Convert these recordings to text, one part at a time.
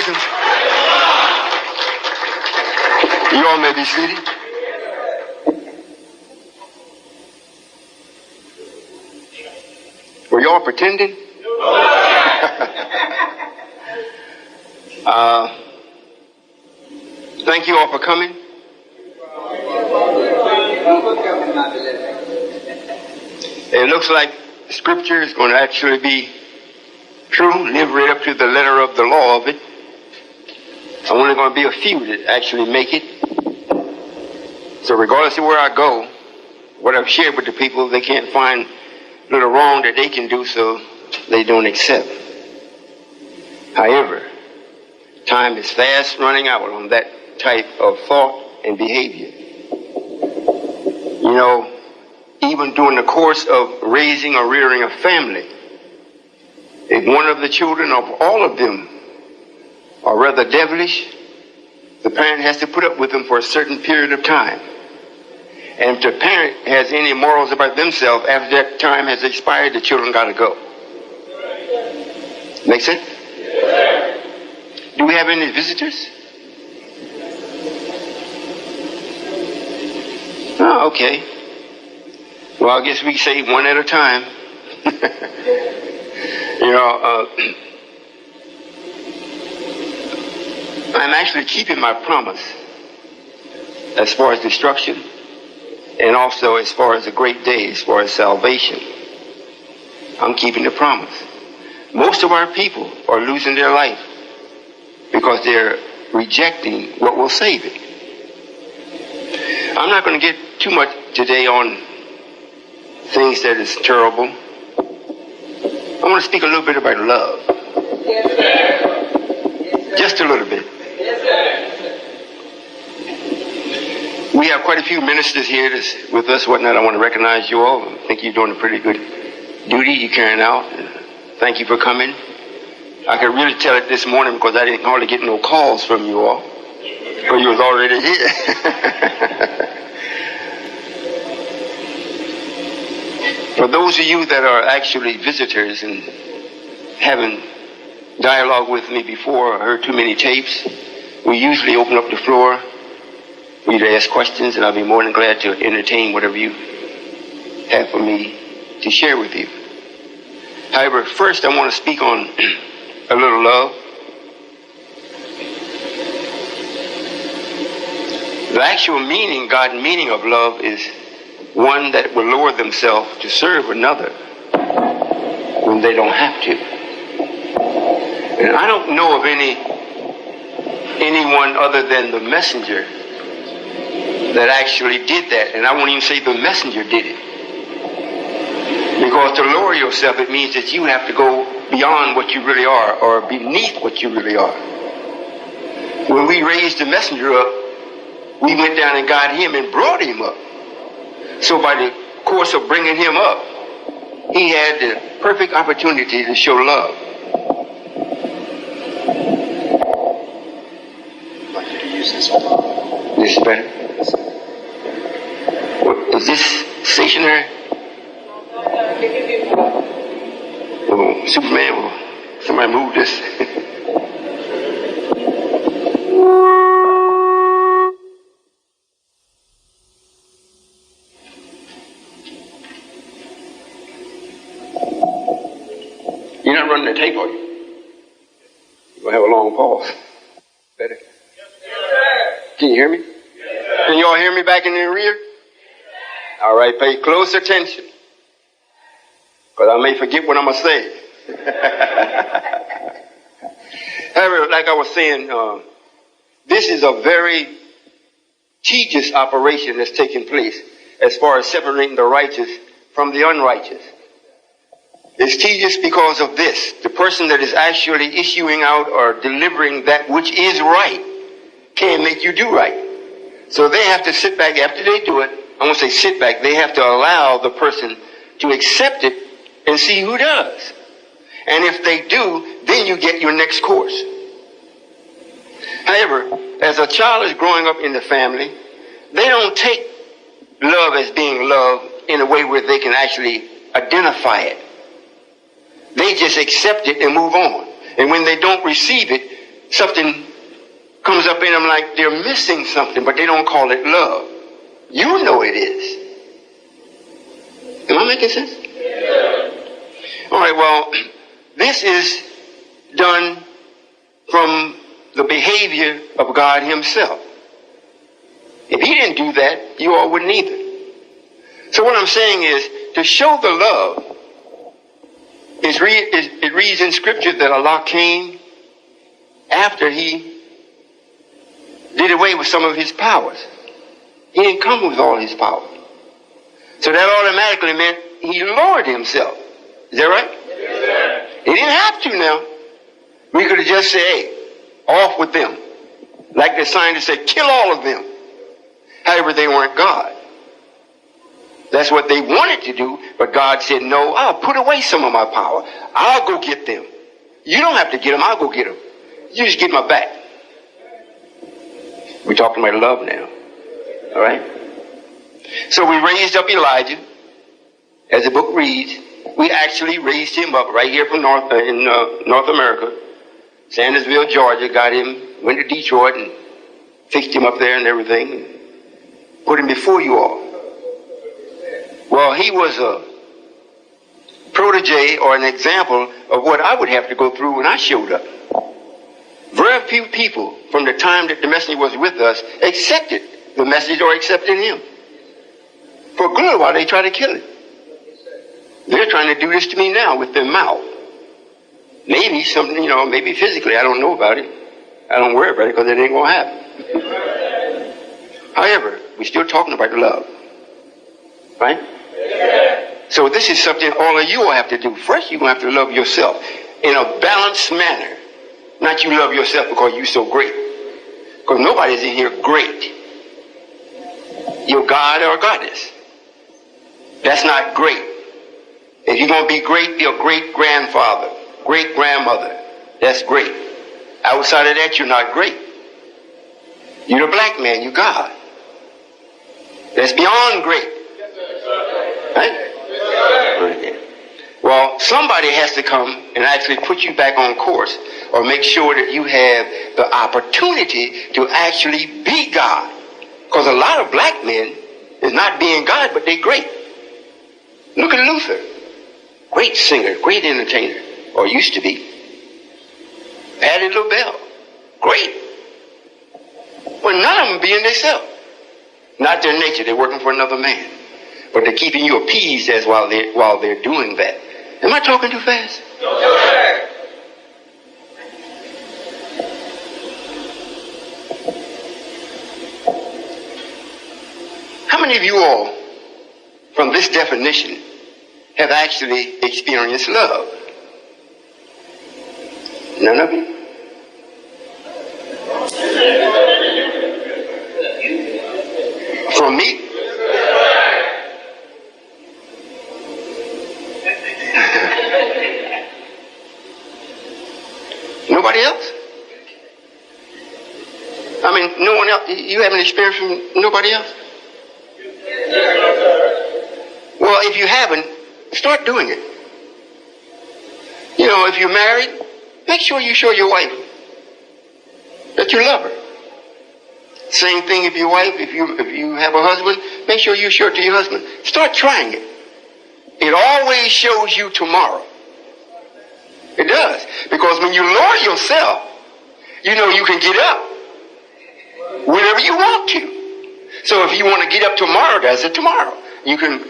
baptisms. You all may be seated. Were you all pretending? Thank you all for coming. It looks like Scripture is going to actually be true, live right up to the letter of the law of it. I'm only going to be a few that actually make it. So regardless of where I go, what I've shared with the people, they can't find little wrong that they can do, so they don't accept. However, time is fast running out on that type of thought and behavior. You know, even during the course of raising or rearing a family, if one of the children of all of them are rather devilish, the parent has to put up with them for a certain period of time. And if the parent has any morals about themselves, after that time has expired, the children got to go. Make sense? Do we have any visitors? Oh, okay. Well, I guess we say one at a time. You know, I'm actually keeping my promise as far as destruction and also as far as a great day, as far as salvation. I'm keeping the promise. Most of our people are losing their life because they're rejecting what will save it. I'm not going to get too much today on things that is terrible. I want to speak a little bit about love. Yes, sir. Just a little bit. Yes, sir. We have quite a few ministers here with us, whatnot. I want to recognize you all. I think you're doing a pretty good duty you're carrying out. Thank you for coming. I could really tell it this morning because I didn't hardly get no calls from you all, because you was already here. For those of you that are actually visitors and haven't dialogue with me before or heard too many tapes, we usually open up the floor for you to ask questions, and I'll be more than glad to entertain whatever you have for me to share with you. However, first I want to speak on a little love. The actual meaning, God's meaning of love is one that will lower themselves to serve another when they don't have to. And I don't know of anyone other than the messenger that actually did that. And I won't even say the messenger did it. Because to lower yourself, it means that you have to go beyond what you really are, or beneath what you really are. When we raised the messenger up, we went down and got him and brought him up. So by the course of bringing him up, he had the perfect opportunity to show love. I'd like you to use this one. This is better? What, is this stationary? Oh, Superman, somebody move this. You're not running the tape, are you? You're going to have a long pause. Better? Yes, sir. Can you hear me? Yes, sir. Can you all hear me back in the rear? Yes, sir. All right, pay close attention, because I may forget what I'm going to say. However, like I was saying, this is a very tedious operation that's taking place as far as separating the righteous from the unrighteous. It's tedious because of this. The person that is actually issuing out or delivering that which is right can't make you do right. So they have to sit back after they do it. I won't say sit back. They have to allow the person to accept it and see who does. And if they do, then you get your next course. However, as a child is growing up in the family, they don't take love as being love in a way where they can actually identify it. They just accept it and move on. And when they don't receive it, something comes up in them like they're missing something, but they don't call it love. You know it is. Am I making sense? Yeah. All right, well, this is done from the behavior of God himself. If he didn't do that, you all wouldn't either. So what I'm saying is, to show the love, it reads in Scripture that Allah came after he did away with some of his powers. He didn't come with all his power. So that automatically meant he lowered himself. Is that right? Yes. He didn't have to now. We could have just said, hey, off with them. Like the scientists said, kill all of them. However, they weren't God. That's what they wanted to do, but God said, no, I'll put away some of my power. I'll go get them. You don't have to get them, I'll go get them. You just get my back. We're talking about love now. All right? So we raised up Elijah, as the book reads. We actually raised him up right here from North America. Sandersville, Georgia, got him, went to Detroit and fixed him up there and everything, and put him before you all. Well, he was a protege or an example of what I would have to go through when I showed up. Very few people from the time that the messenger was with us accepted the message or accepted him. For a good while they tried to kill him. They're trying to do this to me now with their mouth. Maybe something, maybe physically, I don't know about it. I don't worry about it because it ain't going to happen. However, we're still talking about love. Right? Yeah. So this is something all of you will have to do. First, you're going to have to love yourself in a balanced manner. Not you love yourself because you're so great. Because nobody's in here great. You're God or goddess. That's not great. If you're going to be great, be a great-grandfather, great-grandmother. That's great. Outside of that, you're not great. You're a black man. You're God. That's beyond great. Right? Right. Well, somebody has to come and actually put you back on course or make sure that you have the opportunity to actually be God. Because a lot of black men is not being God, but they're great. Look at Luther. Great singer, great entertainer, or used to be. Patti LaBelle. Great. Well, none of them being themselves. Not their nature. They're working for another man. But they're keeping you appeased as while they're doing that. Am I talking too fast? No, sir. How many of you all, from this definition, have actually experienced love? None of you? From me? Nobody else? I mean, no one else? You haven't experienced from nobody else? Well, if you haven't, start doing it. If you're married, make sure you show your wife that you love her. Same thing if your wife, if you have a husband, make sure you show it to your husband. Start trying it. It always shows you tomorrow. It does. Because when you lower yourself, you can get up whenever you want to. So if you want to get up tomorrow, that's it tomorrow. You can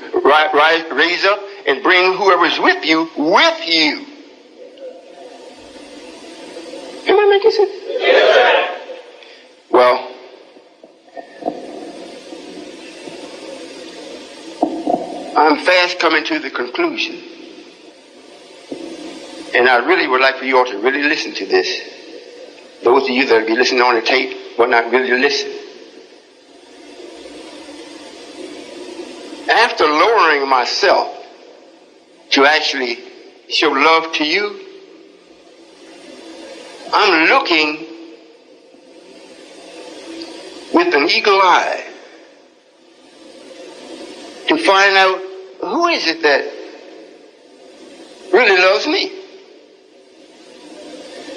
raise up and bring whoever's with you with you. Am I making sense? Yes. Well, I'm fast coming to the conclusion. And I really would like for you all to really listen to this. Those of you that will be listening on the tape, but not really listen. After lowering myself to actually show love to you, I'm looking with an eagle eye to find out who is it that really loves me.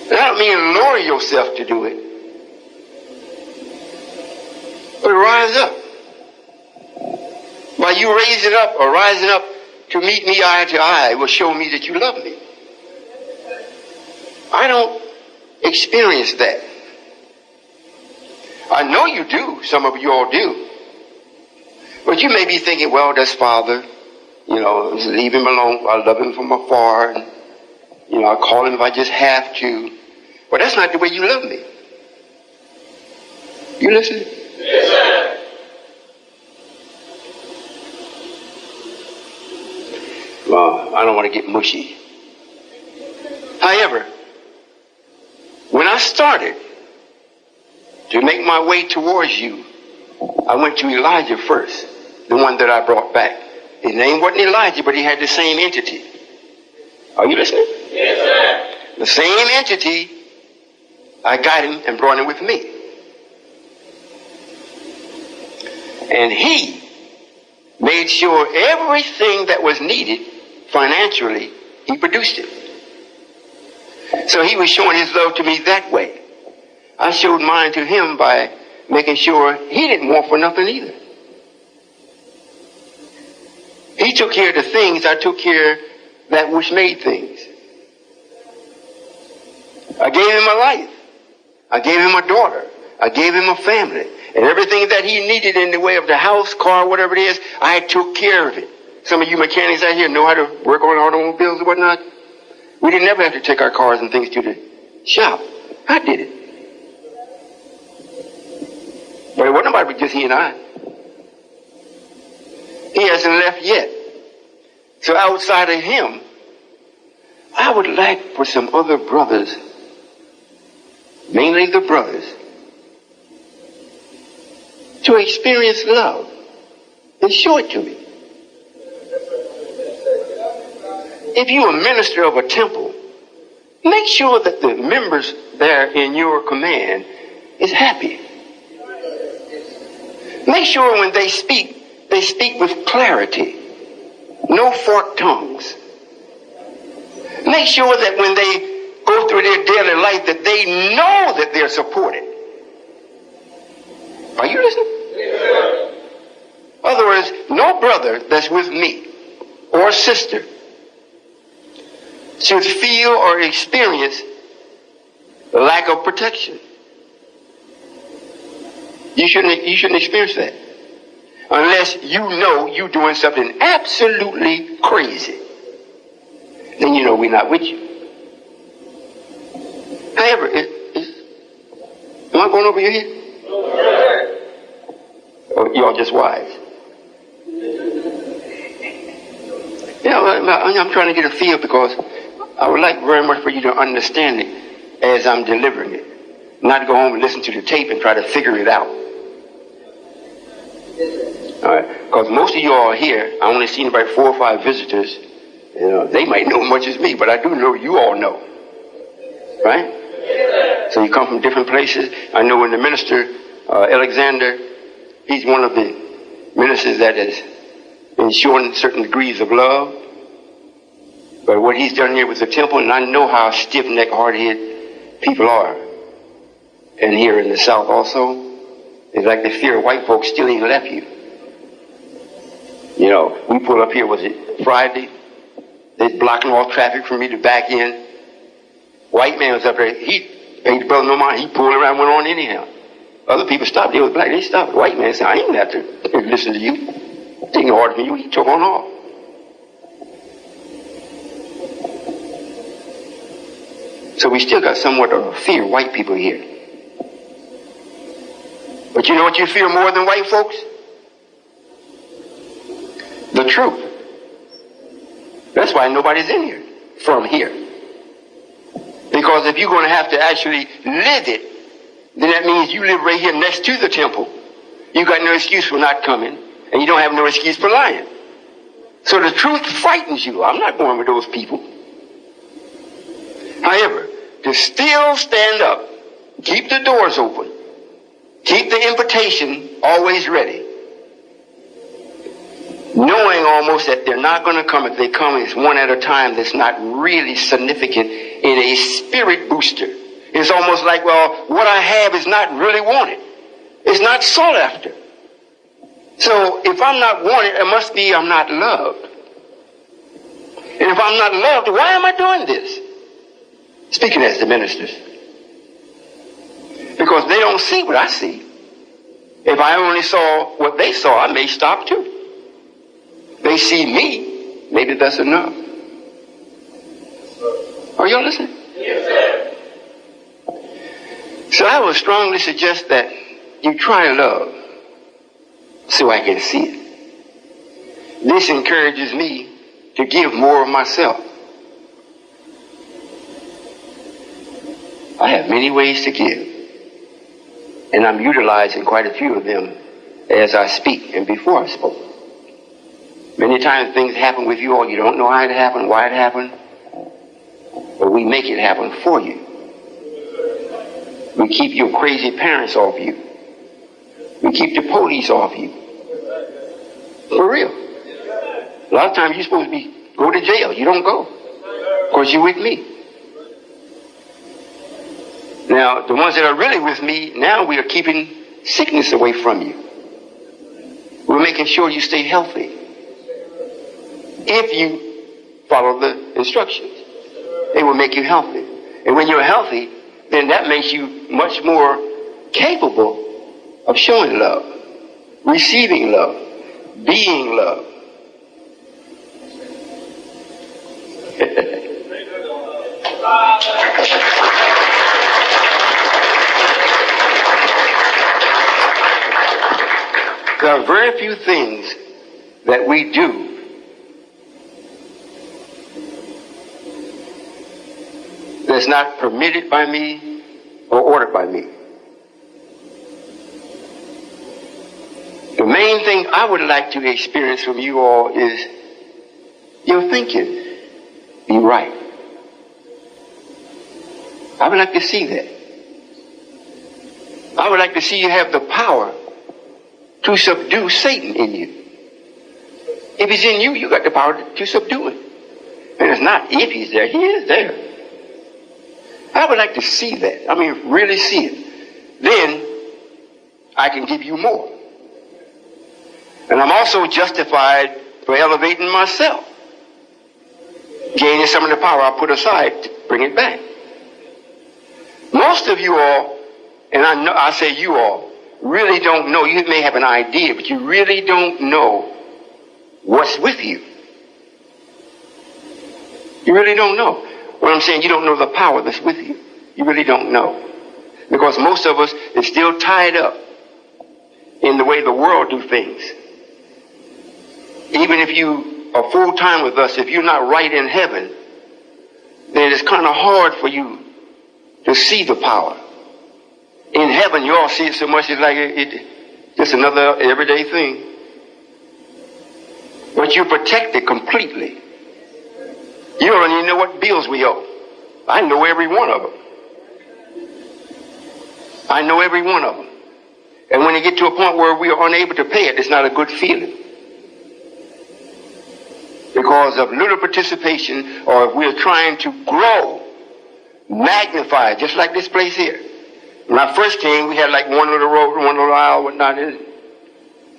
And I don't mean lower yourself to do it, but rise up. By you raising up or rising up to meet me eye to eye will show me that you love me. I don't experience that. I know you do. Some of you all do. But you may be thinking, well, that's Father. You know, just leave him alone. I love him from afar. And, you know, I call him if I just have to. But that's not the way you love me. You listen? Yes, sir. Well, I don't want to get mushy. However, when I started to make my way towards you, I went to Elijah first, the one that I brought back. His name wasn't Elijah, but he had the same entity. Are you listening? Yes, sir. The same entity, I got him and brought him with me. And he made sure everything that was needed financially, he produced it. So he was showing his love to me that way. I showed mine to him by making sure he didn't want for nothing either. He took care of the things, I took care of that which made things. I gave him a life. I gave him a daughter. I gave him a family. And everything that he needed in the way of the house, car, whatever it is, I took care of it. Some of you mechanics out here know how to work on automobiles and whatnot. We didn't ever have to take our cars and things to the shop. I did it. But it wasn't nobody but just he and I. He hasn't left yet. So outside of him, I would like for some other brothers, mainly the brothers, to experience love and show it to me. If you're a minister of a temple, make sure that the members there in your command is happy. Make sure when they speak with clarity, no forked tongues. Make sure that when they go through their daily life that they know that they're supported. Are you listening? Yes, In other words, no brother that's with me or sister should feel or experience the lack of protection. You shouldn't experience that unless you know you're doing something absolutely crazy. Then you know we're not with you. However, am I going over your head? Or y'all just wise? Yeah, I'm trying to get a feel because I would like very much for you to understand it as I'm delivering it. Not go home and listen to the tape and try to figure it out. All right, because most of you all are here. I only seen about 4 or 5 visitors. You know, they might know as much as me, but I do know you all know. Right? So you come from different places. I know when the minister, Alexander, he's one of the ministers that has been showing certain degrees of love. But what he's done here with the temple, and I know how stiff-necked, hard-headed people are. And here in the South also, it's like the fear of white folks still ain't left you. You know, we pull up here, was it Friday? They're blocking all traffic for me to back in. White man was up there. He paid the brother no mind. He pulled around, went on anyhow. Other people stopped. They was black. They stopped. White man said, I ain't have to listen to you. Take no order from you. He took on off. So we still got somewhat of a fear of white people here. But you know what you fear more than white folks? The truth. That's why nobody's in here from here. Because if you're going to have to actually live it, then that means you live right here next to the temple. You got no excuse for not coming, and you don't have no excuse for lying. So the truth frightens you. I'm not going with those people. However, to still stand up, keep the doors open, keep the invitation always ready, knowing almost that they're not going to come. If they come, it's one at a time that's not really significant in a spirit booster. It's almost like, well, what I have is not really wanted. It's not sought after. So if I'm not wanted, it must be I'm not loved. And if I'm not loved, why am I doing this? Speaking as the ministers. Because they don't see what I see. If I only saw what they saw, I may stop too. They see me, maybe that's enough. Are y'all listening? Yes, sir. So I would strongly suggest that you try love so I can see it. This encourages me to give more of myself. I have many ways to give, and I'm utilizing quite a few of them as I speak and before I spoke. Many times things happen with you all, you don't know how it happened, why it happened, but we make it happen for you. We keep your crazy parents off you. We keep the police off you. For real. A lot of times you're supposed to go to jail. You don't go. Of course, you're with me. Now, the ones that are really with me, now we are keeping sickness away from you. We're making sure you stay healthy. If you follow the instructions, they will make you healthy. And when you're healthy, then that makes you much more capable of showing love, receiving love, being love. There are very few things that we do that's not permitted by me or ordered by me. The main thing I would like to experience from you all is your thinking be right. I would like to see that. I would like to see you have the power to subdue Satan in you. If he's in you, you got the power to subdue him. And it's not if he's there, he is there. I would like to see that. I mean, really see it. Then I can give you more. And I'm also justified for elevating myself. Gaining some of the power I put aside to bring it back. Most of you all, and I say you all, really don't know. You may have an idea, but you really don't know what's with you. You really don't know. What I'm saying, you don't know the power that's with you. You really don't know. Because most of us is still tied up in the way the world do things. Even if you are full time with us, if you're not right in heaven, then it's kind of hard for you to see the power. In heaven, you all see it so much, it's like it's just another everyday thing. But you're protected completely. You don't even know what bills we owe. I know every one of them. I know every one of them. And when you get to a point where we are unable to pay it, it's not a good feeling. Because of little participation, or if we're trying to grow, magnify, just like this place here. When I first came, we had like one little road, one little aisle, whatnot.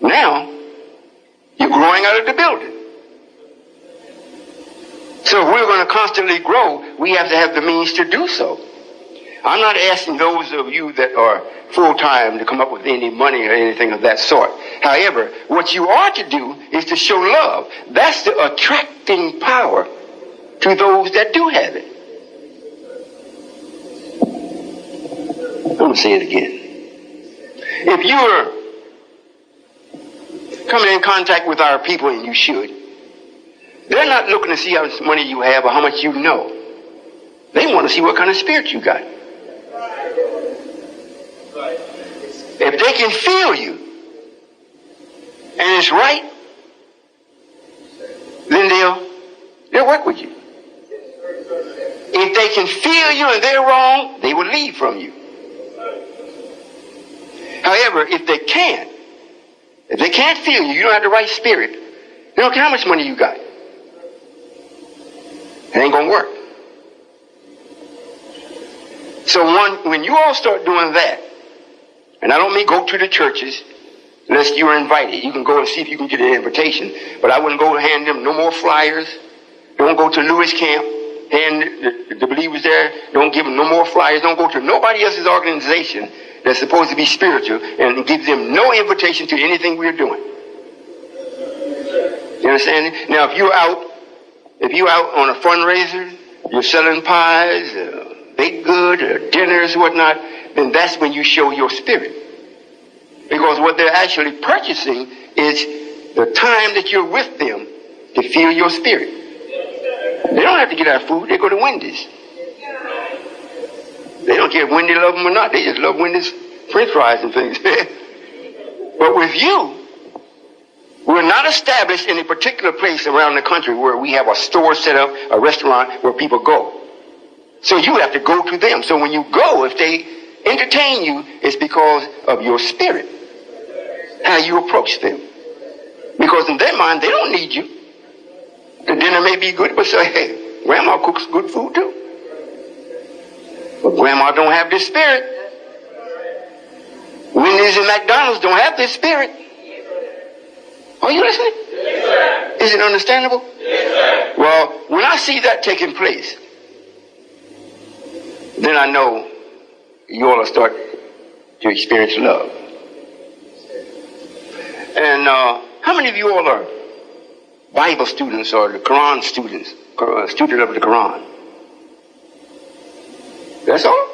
Now, you're growing out of the building. So if we're going to constantly grow, we have to have the means to do so. I'm not asking those of you that are full-time to come up with any money or anything of that sort. However, what you are to do is to show love. That's the attracting power to those that do have it. I'm going to say it again. If you're coming in contact with our people, and you should, they're not looking to see how much money you have or how much you know. They want to see what kind of spirit you got. If they can feel you, and it's right, then they'll work with you. If they can feel you and they're wrong, they will leave from you. However, if they can't feel you, you don't have the right spirit, they don't care how much money you got. It ain't going to work. So when you all start doing that, and I don't mean go to the churches unless you're invited. You can go and see if you can get an invitation. But I wouldn't go hand them no more flyers. Don't go to Lewis Camp. Hand the believers there. Don't give them no more flyers. Don't go to nobody else's organization that's supposed to be spiritual and give them no invitation to anything we're doing. You understand? Now, if you're out on a fundraiser, you're selling pies, baked good, dinners, whatnot, then that's when you show your spirit. Because what they're actually purchasing is the time that you're with them to feel your spirit. They don't have to get our food. They go to Wendy's. They don't care if Wendy love them or not. They just love Wendy's french fries and things. But with you, we're not established in a particular place around the country where we have a store set up, a restaurant where people go. So you have to go to them. So when you go, if they entertain you, it's because of your spirit, how you approach them. Because in their mind, they don't need you. The dinner may be good, but say, hey, Grandma cooks good food too. But Grandma don't have this spirit. Wendy's and McDonald's don't have this spirit. Are you listening? Yes, sir. Is it understandable? Yes, sir. Well, when I see that taking place, then I know you all will start to experience love. And how many of you all are Bible students or the Quran students, student of the Quran? That's all?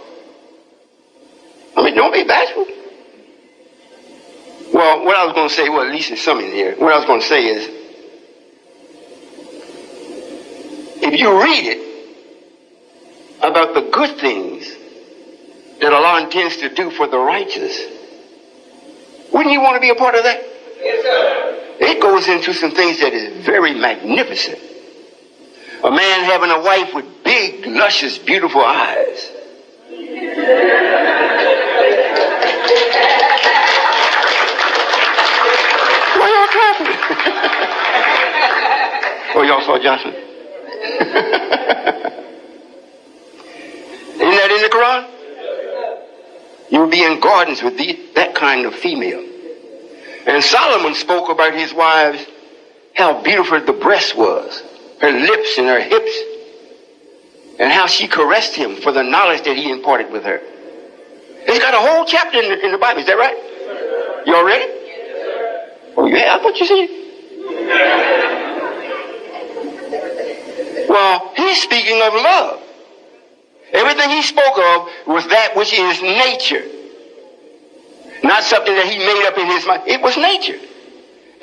I mean, don't be bashful. Well, what I was going to say, well, at least there's some in here. What I was going to say is, if you read it about the good things that Allah intends to do for the righteous, wouldn't you want to be a part of that? Yes, sir. It goes into some things that is very magnificent. A man having a wife with big, luscious, beautiful eyes. Why y'all clapping? Oh, y'all saw Johnson? Isn't that in the Quran? You'll be in gardens with that kind of female. And Solomon spoke about his wives, how beautiful the breast was, her lips and her hips, and how she caressed him for the knowledge that he imparted with her. It's got a whole chapter in the Bible. Is that right? You all ready? Oh, yeah, I thought you said. Well, he's speaking of love. Everything he spoke of was that which is nature. Not something that he made up in his mind. It was nature.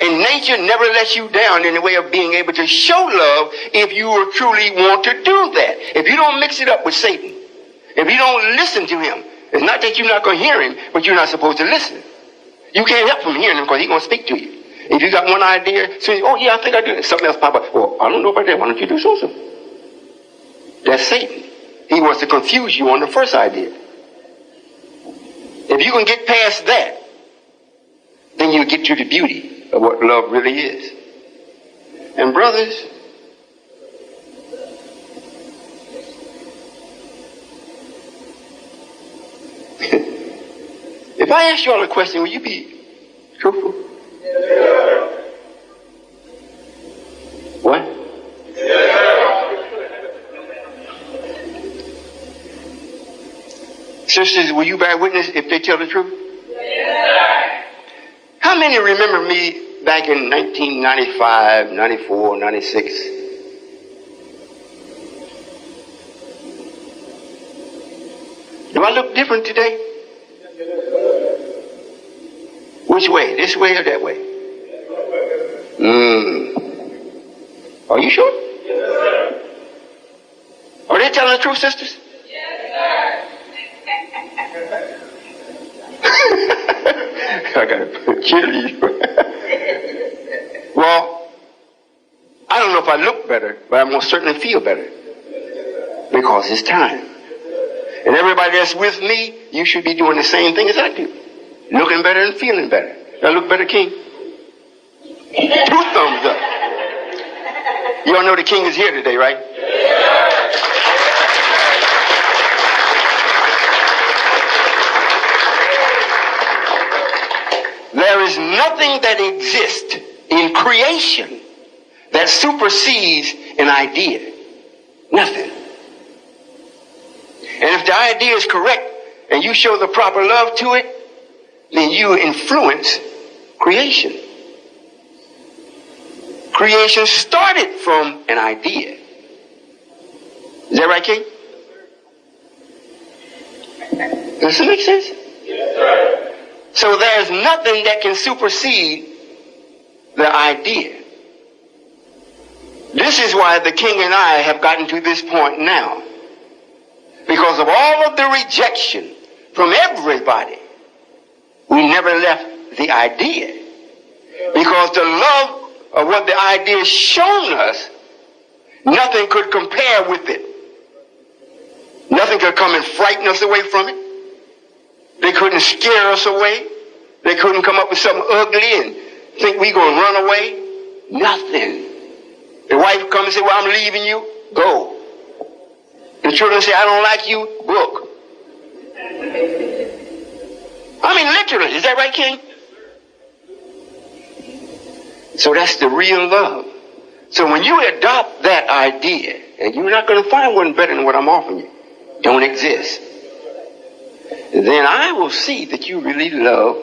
And nature never lets you down in the way of being able to show love if you truly want to do that. If you don't mix it up with Satan, if you don't listen to him, it's not that you're not going to hear him, but you're not supposed to listen. You can't help from hearing him because he's going to speak to you. If you got one idea, say, oh yeah, I think I do. Something else pop up. Well, I don't know about that. Why don't you do so? That's Satan. He wants to confuse you on the first idea. If you can get past that, then you'll get to the beauty of what love really is. And brothers, if I ask you all a question, will you be truthful? What? Sisters, will you bear witness if they tell the truth? How many remember me back in 1995, 94, 96? Do I look different today? Which way? This way or that way? Are you sure? Are they telling the truth, sisters? I gotta kill you. Well, I don't know if I look better, but I'm gonna certainly feel better because it's time. And everybody that's with me, you should be doing the same thing as I do, looking better and feeling better. Do I look better, King? 2 thumbs up. You all know the King is here today, right? There's nothing that exists in creation that supersedes an idea. Nothing. And if the idea is correct and you show the proper love to it, then you influence creation. Creation started from an idea. Is that right, King? Does it make sense? Yes, sir. So there's nothing that can supersede the idea. This is why the king and I have gotten to this point now. Because of all of the rejection from everybody, we never left the idea. Because the love of what the idea has shown us, nothing could compare with it. Nothing could come and frighten us away from it. They couldn't scare us away. They couldn't come up with something ugly and think we're going to run away. Nothing. The wife comes and says, well, I'm leaving you. Go. The children say, I don't like you. Book. I mean, literally. Is that right, King? So that's the real love. So when you adopt that idea, and you're not going to find one better than what I'm offering you, don't exist, then I will see that you really love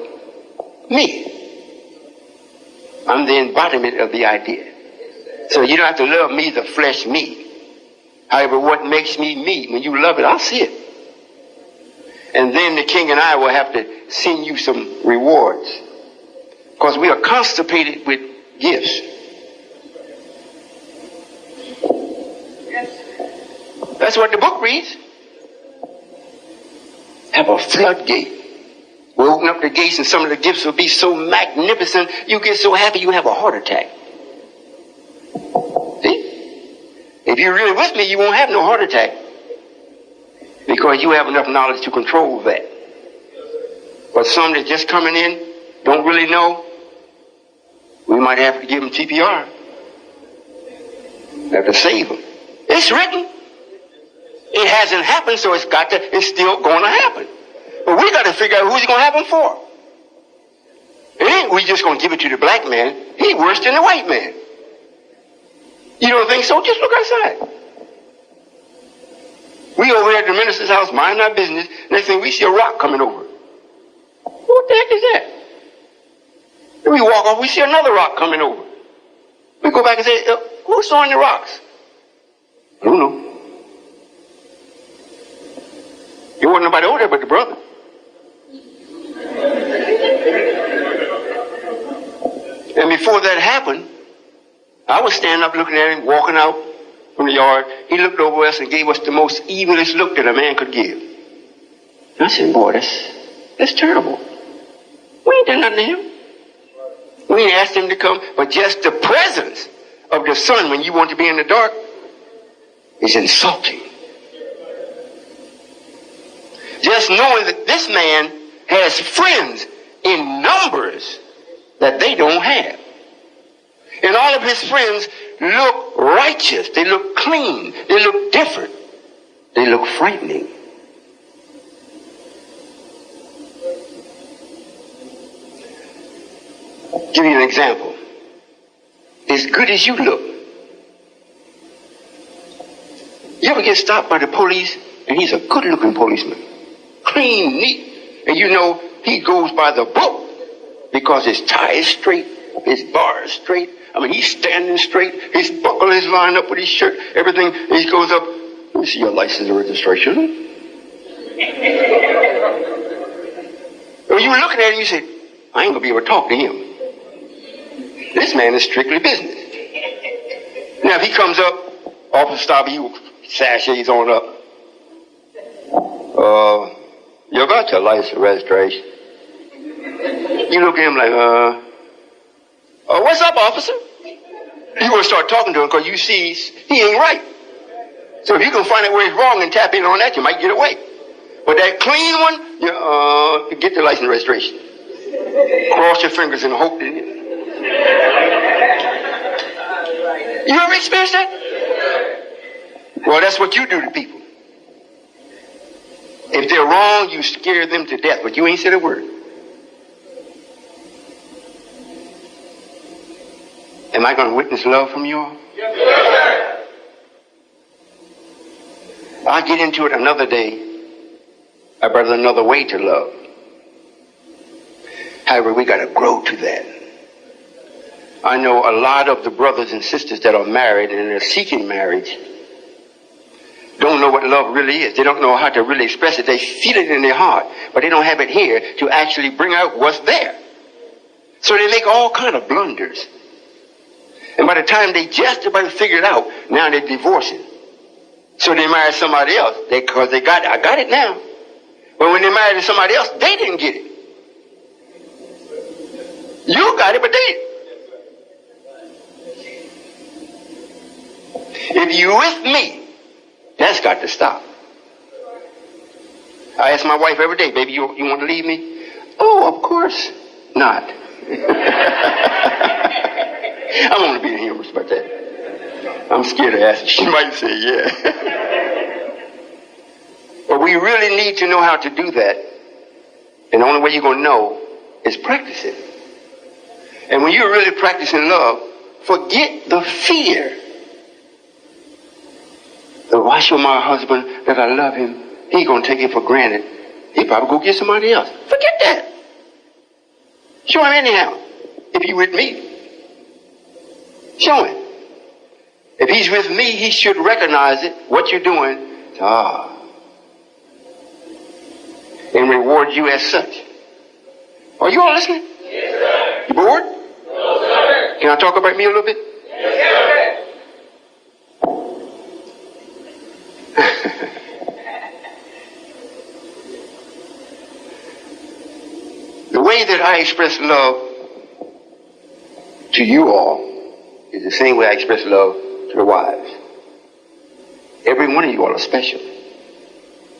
me. I'm the embodiment of the idea. So you don't have to love me, the flesh me. However, what makes me me, when you love it, I'll see it. And then the king and I will have to send you some rewards. Because we are constipated with gifts. That's what the book reads. Have a floodgate. We'll open up the gates and some of the gifts will be so magnificent, you get so happy you have a heart attack. See? If you're really with me, you won't have no heart attack. Because you have enough knowledge to control that. But some that just coming in, don't really know, we might have to give them TPR. Have to save them. It's written. It hasn't happened, so it's still going to happen. But we got to figure out who's it going to happen for. It ain't we just going to give it to the black man. He's worse than the white man. You don't think so? Just look outside. We over here at the minister's house, minding our business. Next thing we see a rock coming over. What the heck is that? Then we walk off, we see another rock coming over. We go back and say, who's throwing the rocks? I don't know. There wasn't nobody over there but the brother. And before that happened, I was standing up looking at him, walking out from the yard. He looked over us and gave us the most evilest look that a man could give. And I said, boy, that's terrible. We ain't done nothing to him. We ain't asked him to come, but just the presence of the sun when you want to be in the dark is insulting. Just knowing that this man has friends in numbers that they don't have. And all of his friends look righteous. They look clean. They look different. They look frightening. Give you an example. As good as you look. You ever get stopped by the police and he's a good-looking policeman? Clean, neat, and you know he goes by the book because his tie is straight, his bar is straight. I mean, he's standing straight, his buckle is lined up with his shirt, everything. He goes up, let me see your license and registration. When you were looking at him, you said, I ain't gonna be able to talk to him. This man is strictly business. Now, if he comes up, officer stop, he sachets on up. You got your license registration. You look at him like, what's up, officer? You want to start talking to him because you see he ain't right. So if you can find out where he's wrong and tap in on that, you might get away. But that clean one, you get the license registration. Cross your fingers and hope that you ever experienced that? Well, that's what you do to people. If they're wrong, you scare them to death, but you ain't said a word. Am I going to witness love from you all? Yes, sir. I'll get into it another day about another way to love. However, we got to grow to that. I know a lot of the brothers and sisters that are married and they're seeking marriage don't know what love really is. They don't know how to really express it. They feel it in their heart, but they don't have it here to actually bring out what's there. So they make all kind of blunders. And by the time they just about to figure it out, now they're divorcing. So they marry somebody else because I got it now. But when they married somebody else, they didn't get it. You got it, but they. If you're with me, that's got to stop. I ask my wife every day, baby, you want to leave me? Oh, of course not. I want to be humorous about that. I'm scared to ask her. She might say yeah. But we really need to know how to do that. And the only way you're going to know is practice it. And when you're really practicing love, forget the fear. Why should my husband that I love him, he going to take it for granted. He probably go get somebody else. Forget that. Show him anyhow. If you're with me, show him. If he's with me, he should recognize it, what you're doing, and reward you as such. Are you all listening? Yes, sir. You bored? No, sir. Can I talk about me a little bit? Yes, sir. The way that I express love to you all is the same way I express love to the wives. Every one of you all are special,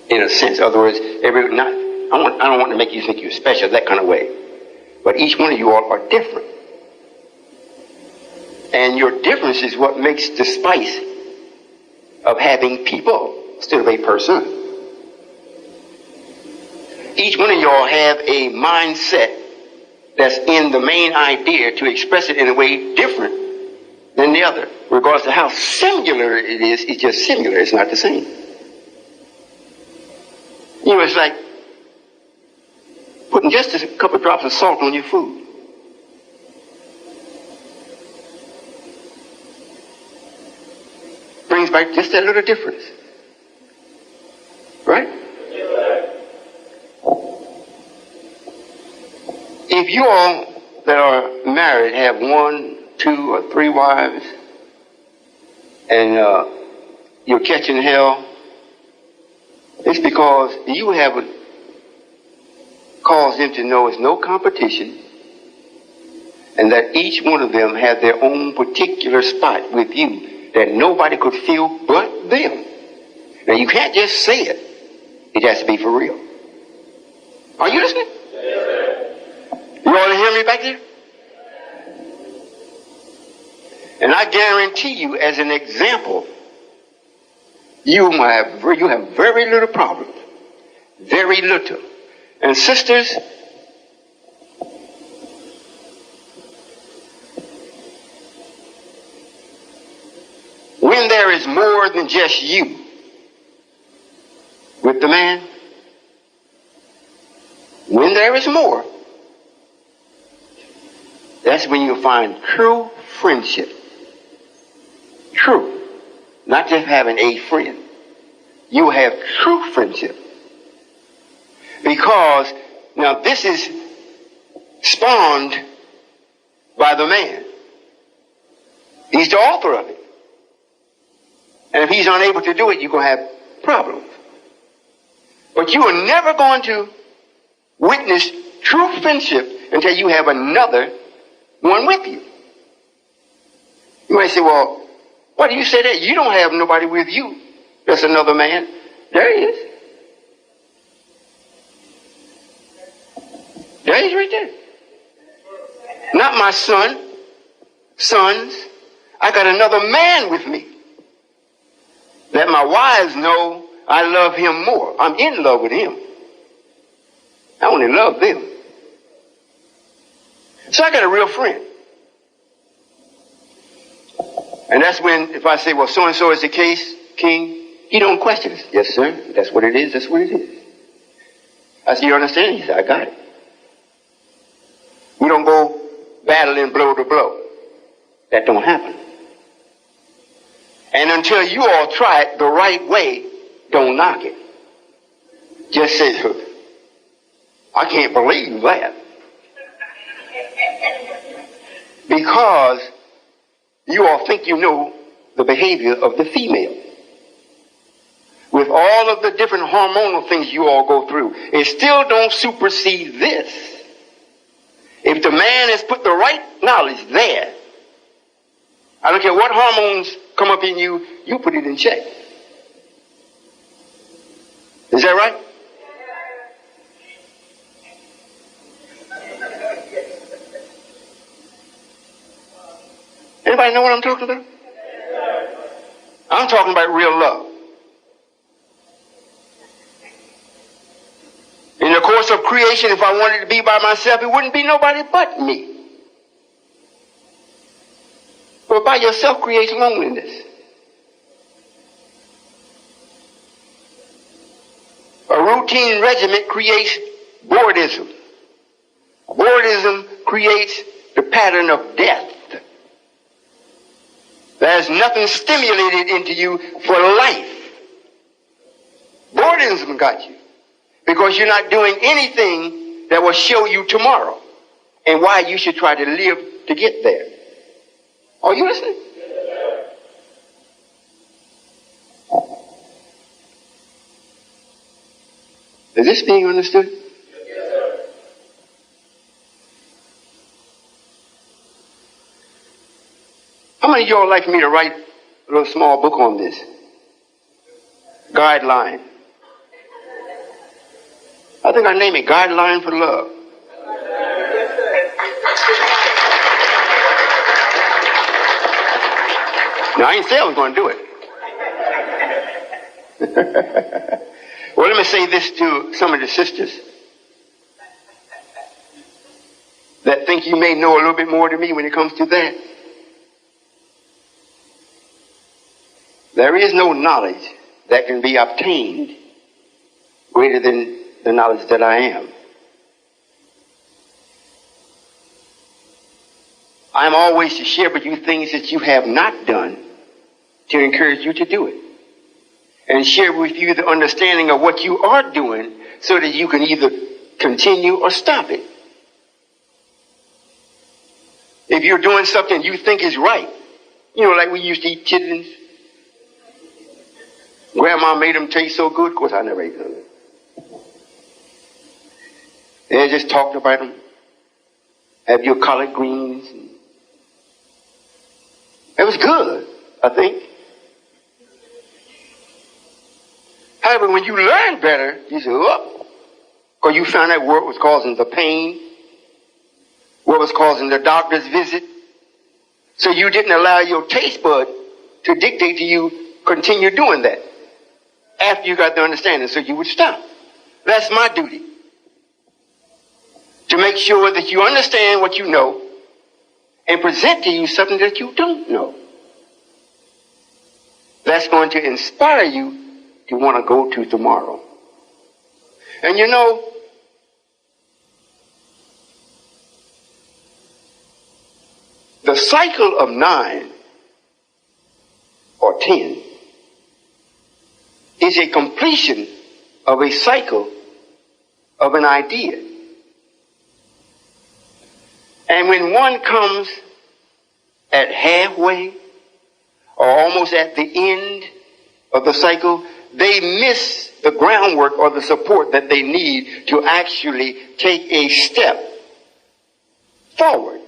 in a sense. In other words, I don't want to make you think you're special that kind of way, but each one of you all are different, and your difference is what makes the spice of having people instead of a person. Each one of y'all have a mindset that's in the main idea to express it in a way different than the other. Regardless of how similar it is, it's just similar. It's not the same. You know, it's like putting just a couple of drops of salt on your food. Brings back just that little difference. Right? If you all that are married have 1, 2, or 3 wives, and you're catching hell, it's because you haven't caused them to know it's no competition, and that each one of them has their own particular spot with you that nobody could feel but them. Now you can't just say it. It has to be for real. Are you listening? You all hear me back there? And I guarantee you, as an example, you have very little problems. Very little. And sisters, when there is more than just you with the man, when there is more, that's when you'll find true friendship. True. Not just having a friend. You have true friendship. Because, now this is spawned by the man. He's the author of it. And if he's unable to do it, you're going to have problems. But you are never going to witness true friendship until you have another one with you. You might say, well, why do you say that? You don't have nobody with you. That's another man. There he is. There he is right there. Not my sons. I got another man with me. Let my wives know I love him more. I'm in love with him. I only love them. So I got a real friend. And that's when, if I say, well, so-and-so is the case, King, he don't question us. Yes, sir. That's what it is. That's what it is. I said, you understand? He said, I got it. We don't go battling blow to blow. That don't happen. And until you all try it the right way, don't knock it. Just say, I can't believe that. Because you all think you know the behavior of the female. With all of the different hormonal things you all go through, it still don't supersede this. If the man has put the right knowledge there, I don't care what hormones come up in you, you put it in check. Is that right? Anybody know what I'm talking about? I'm talking about real love. In the course of creation, if I wanted to be by myself, it wouldn't be nobody but me. But by yourself creates loneliness. A routine regimen creates boredom. Boredom creates the pattern of death. There's nothing stimulated into you for life. Boredom got you. Because you're not doing anything that will show you tomorrow and why you should try to live to get there. Are you listening? Is this being understood? How many of y'all like for me to write a little small book on this? Guideline. I think I name it Guideline for Love. Now, I didn't say I was going to do it. Well, let me say this to some of the sisters that think you may know a little bit more than me when it comes to that. There is no knowledge that can be obtained greater than the knowledge that I am. I'm always to share with you things that you have not done to encourage you to do it. And share with you the understanding of what you are doing so that you can either continue or stop it. If you're doing something you think is right, you know, like we used to eat chitlins. Grandma made them taste so good. Of course, I never ate them. They just talked about them. Have your collard greens. It was good, I think. However, when you learn better, you say, oh, because you found out what was causing the pain, what was causing the doctor's visit. So you didn't allow your taste bud to dictate to you continue doing that after you got the understanding, so you would stop. That's my duty. To make sure that you understand what you know and present to you something that you don't know. That's going to inspire you to want to go to tomorrow. And you know, the cycle of 9 or 10 is a completion of a cycle of an idea. And when one comes at halfway or almost at the end of the cycle, they miss the groundwork or the support that they need to actually take a step forward.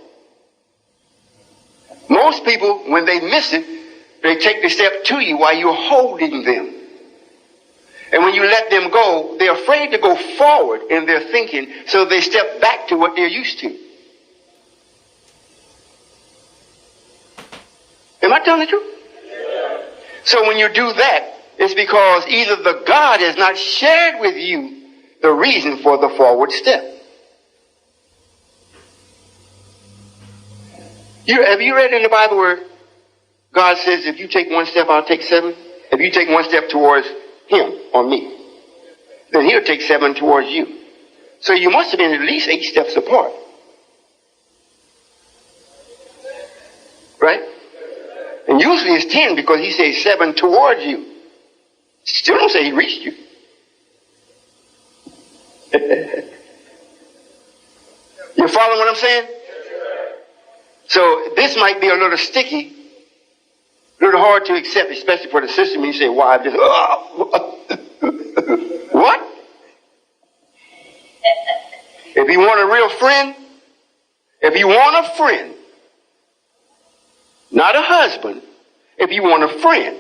Most people, when they miss it, they take the step to you while you're holding them. And when you let them go, they're afraid to go forward in their thinking, so they step back to what they're used to. Am I telling the truth? Yeah. So when you do that, it's because either the God has not shared with you the reason for the forward step. Have you read in the Bible where God says, if you take one step, I'll take seven. If you take one step towards him or me, then he'll take seven towards you. So you must have been at least 8 steps apart. Right? And usually it's 10 because he says 7 towards you. Still don't say he reached you. You following what I'm saying? So this might be a little sticky, a little hard to accept, especially for the sister when you say, why? Just, what? If you want a real friend, not a husband, if you want a friend,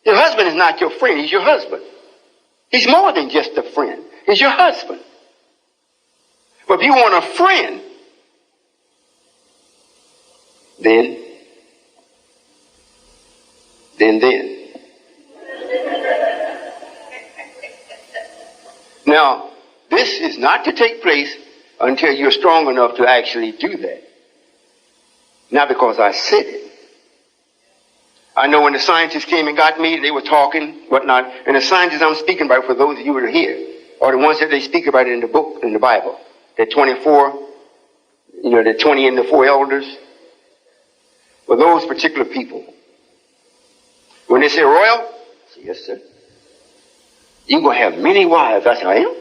your husband is not your friend, he's your husband. He's more than just a friend, he's your husband. But if you want a friend, then. Now, this is not to take place until you're strong enough to actually do that. Not because I said it. I know when the scientists came and got me, they were talking, whatnot, and the scientists I'm speaking about, for those of you that are here, are the ones that they speak about in the book, in the Bible. The 24, the 20 and the 4 elders. For those particular people. When they say, Royall, I say, yes, sir. You're going to have many wives. I said, I am?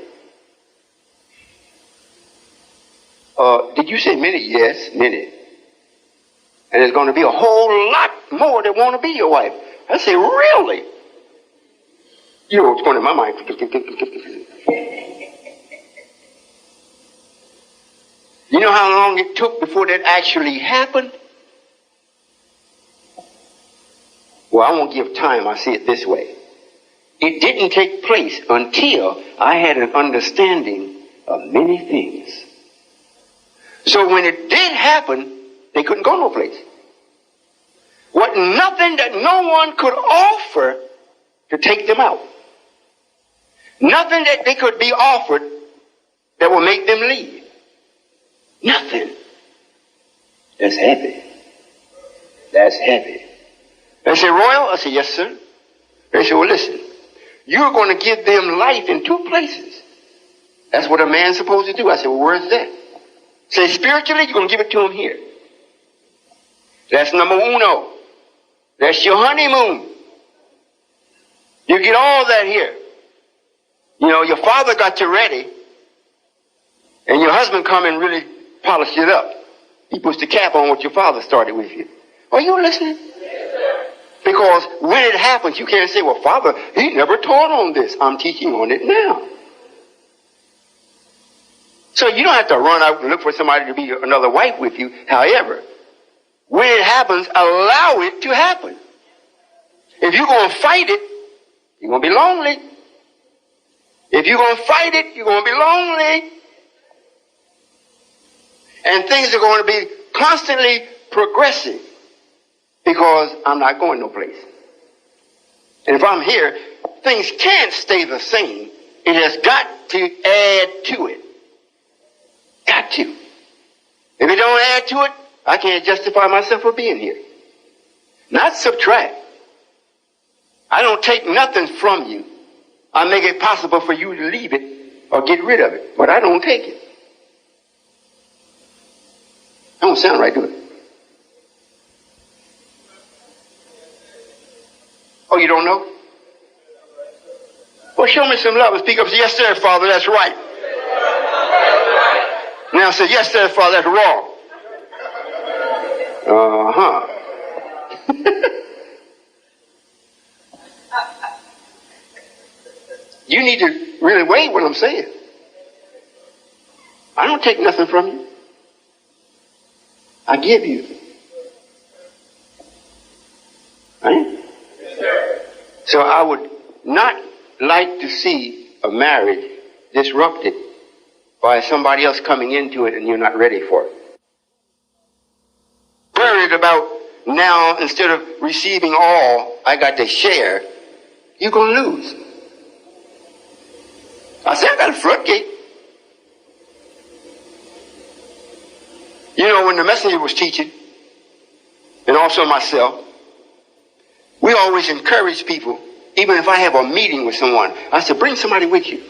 Did you say many? Yes, many. And there's going to be a whole lot more that want to be your wife. I say, really? You know what's going in my mind. You know how long it took before that actually happened? Well, I won't give time. I see it this way. It didn't take place until I had an understanding of many things. So when it did happen, they couldn't go no place. What nothing that no one could offer to take them out. Nothing that they could be offered that will make them leave. Nothing. That's heavy. That's heavy. They say, Royall? I say, yes, sir. They say, well, listen, you're going to give them life in 2 places. That's what a man's supposed to do. I said, well, where's that? Say, spiritually, you're going to give it to them here. That's number uno. That's your honeymoon. You get all that here. Your father got you ready, and your husband come and really polish it up. He puts the cap on what your father started with you. Are you listening? Yes, sir. Because when it happens, you can't say, well, Father, he never taught on this. I'm teaching on it now. So you don't have to run out and look for somebody to be another wife with you. However, when it happens, allow it to happen. If you're going to fight it, you're going to be lonely. If you're going to fight it, you're going to be lonely. And things are going to be constantly progressing. Because I'm not going no place. And if I'm here, things can't stay the same. It has got to add to it. Got to. If it don't add to it, I can't justify myself for being here. Not subtract. I don't take nothing from you. I make it possible for you to leave it or get rid of it. But I don't take it. That don't sound right, do it? Oh, you don't know? Well, show me some love and speak up and say, yes, sir, Father, that's right. Now say, yes, sir, Father, that's wrong. Uh-huh. You need to really weigh what I'm saying. I don't take nothing from you. I give you. Right? So I would not like to see a marriage disrupted by somebody else coming into it and you're not ready for it. Worried about now, instead of receiving all, I got to share, you're going to lose. I said, I got a floodgate. When the messenger was teaching, and also myself, We always encourage people, even if I have a meeting with someone, I said, bring somebody with you.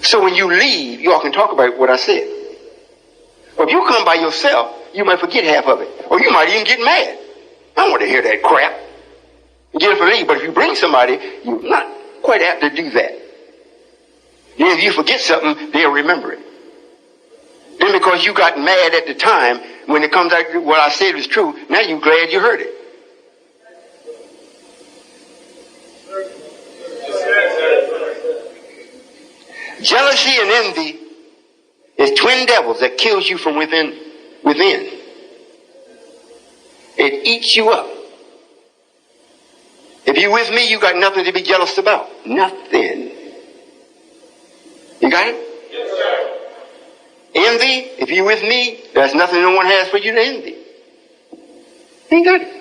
So when you leave, you all can talk about what I said. But if you come by yourself, you might forget half of it. Or you might even get mad. I don't want to hear that crap. Get up and leave. But if you bring somebody, you're not quite apt to do that. Then if you forget something, they'll remember it. Then because you got mad at the time, when it comes out what I said was true, now you're glad you heard it. Jealousy and envy is twin devils that kills you from within. It eats you up. If you're with me, you got nothing to be jealous about. Nothing. You got it? Yes, sir. Envy, if you're with me, there's nothing no one has for you to envy. You got it.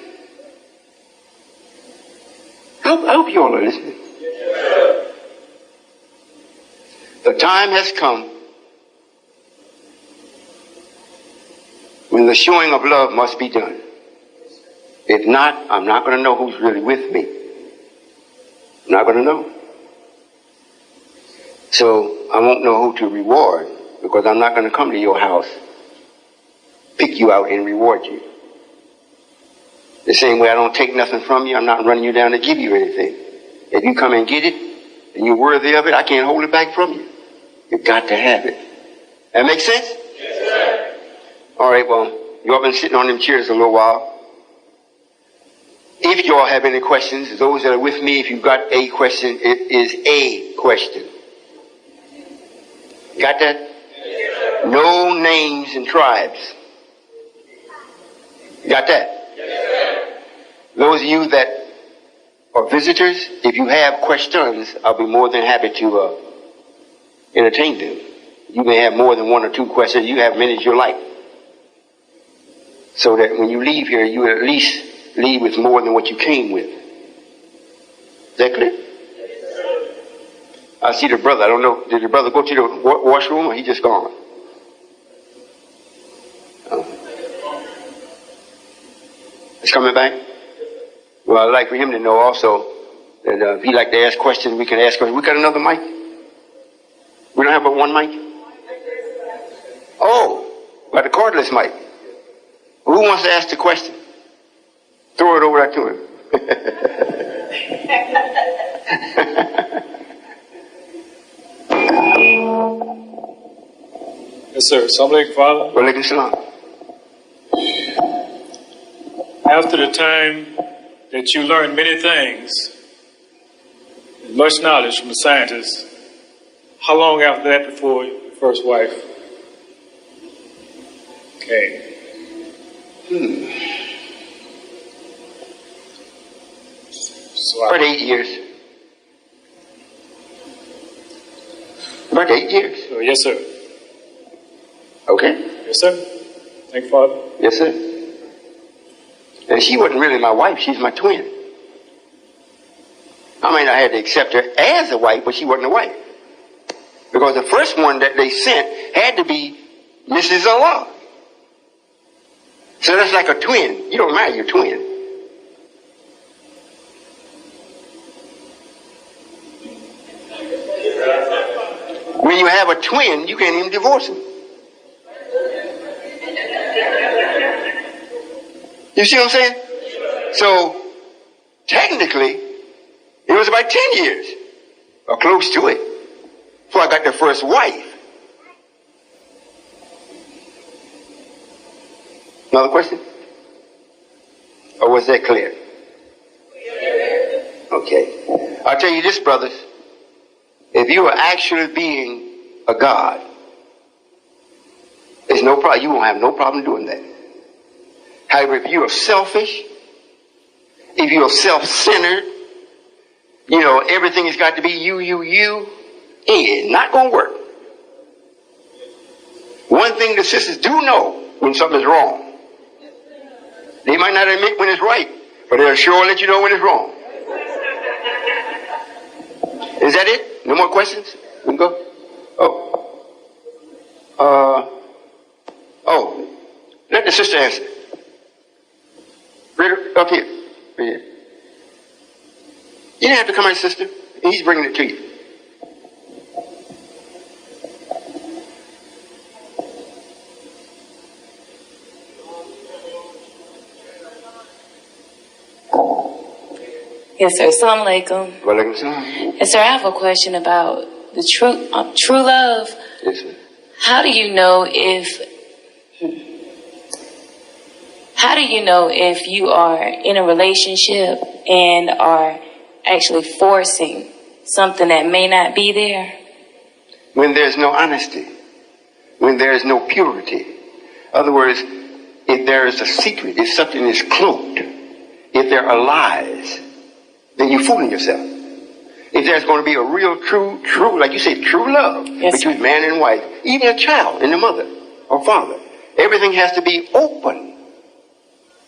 I hope you all are listening. Yes, The time has come when the showing of love must be done. If not, I'm not going to know who's really with me. I'm not going to know. So I won't know who to reward, because I'm not going to come to your house, pick you out and reward you. The same way I don't take nothing from you, I'm not running you down to give you anything. If you come and get it, and you're worthy of it, I can't hold it back from you. You've got to have it. That make sense? Yes, sir. All right, well, you all been sitting on them chairs a little while. If you all have any questions, those that are with me, if you've got a question, it is a question. Got that? Yes, sir. No names and tribes. Got that? Yes, sir. Those of you that are visitors, if you have questions, I'll be more than happy to entertain them. You may have more than one or two questions. You have many as you like. So that when you leave here, you at least leave with more than what you came with. Is that clear? I see the brother. I don't know. Did the brother go to the washroom or he just gone? He's coming back? Well, I'd like for him to know also that if he'd like to ask questions, we can ask questions. We got another mic? We don't have but one mic? Oh, got the cordless mic. Who wants to ask the question? Throw it over there to him. Yes, sir. Assalamu alaikum, Father. Walaikum salam. After the time that you learned many things, much knowledge from the scientists, how long after that before your first wife came? So About 8 years. About 8 years. yes, sir. Okay. Yes, sir. Thank you, Father. Yes, sir. And she wasn't really my wife. She's my twin. I mean, I had to accept her as a wife, but she wasn't a wife. Because the first one that they sent had to be Mrs. Allah. So that's like a twin. You don't marry your twin. When you have a twin, you can't even divorce him. You see what I'm saying? So, technically, it was about 10 years, or close to it, before I got the first wife. Another question? Or was that clear? Okay. I'll tell you this, brothers. If you are actually being a God, there's no problem. You won't have no problem doing that. However, if you are selfish, if you are self-centered, everything has got to be you, it's not going to work. One thing the sisters do know when something's wrong. They might not admit when it's right, but they'll sure let you know when it's wrong. Is that it? No more questions? We can go? Let the sister answer. Read it up here. For you. You didn't have to come out, sister. He's bringing it to you. Yes, sir. Assalamu alaikum. Walaikum salam. Yes, sir. I have a question about the true love. Yes, sir. How do you know if you are in a relationship and are actually forcing something that may not be there? When there's no honesty, when there's no purity. In other words, if there is a secret, if something is cloaked, if there are lies, then you're fooling yourself. If there's going to be a real, true, like you say, true love between man and wife, even a child and the mother or father, everything has to be open.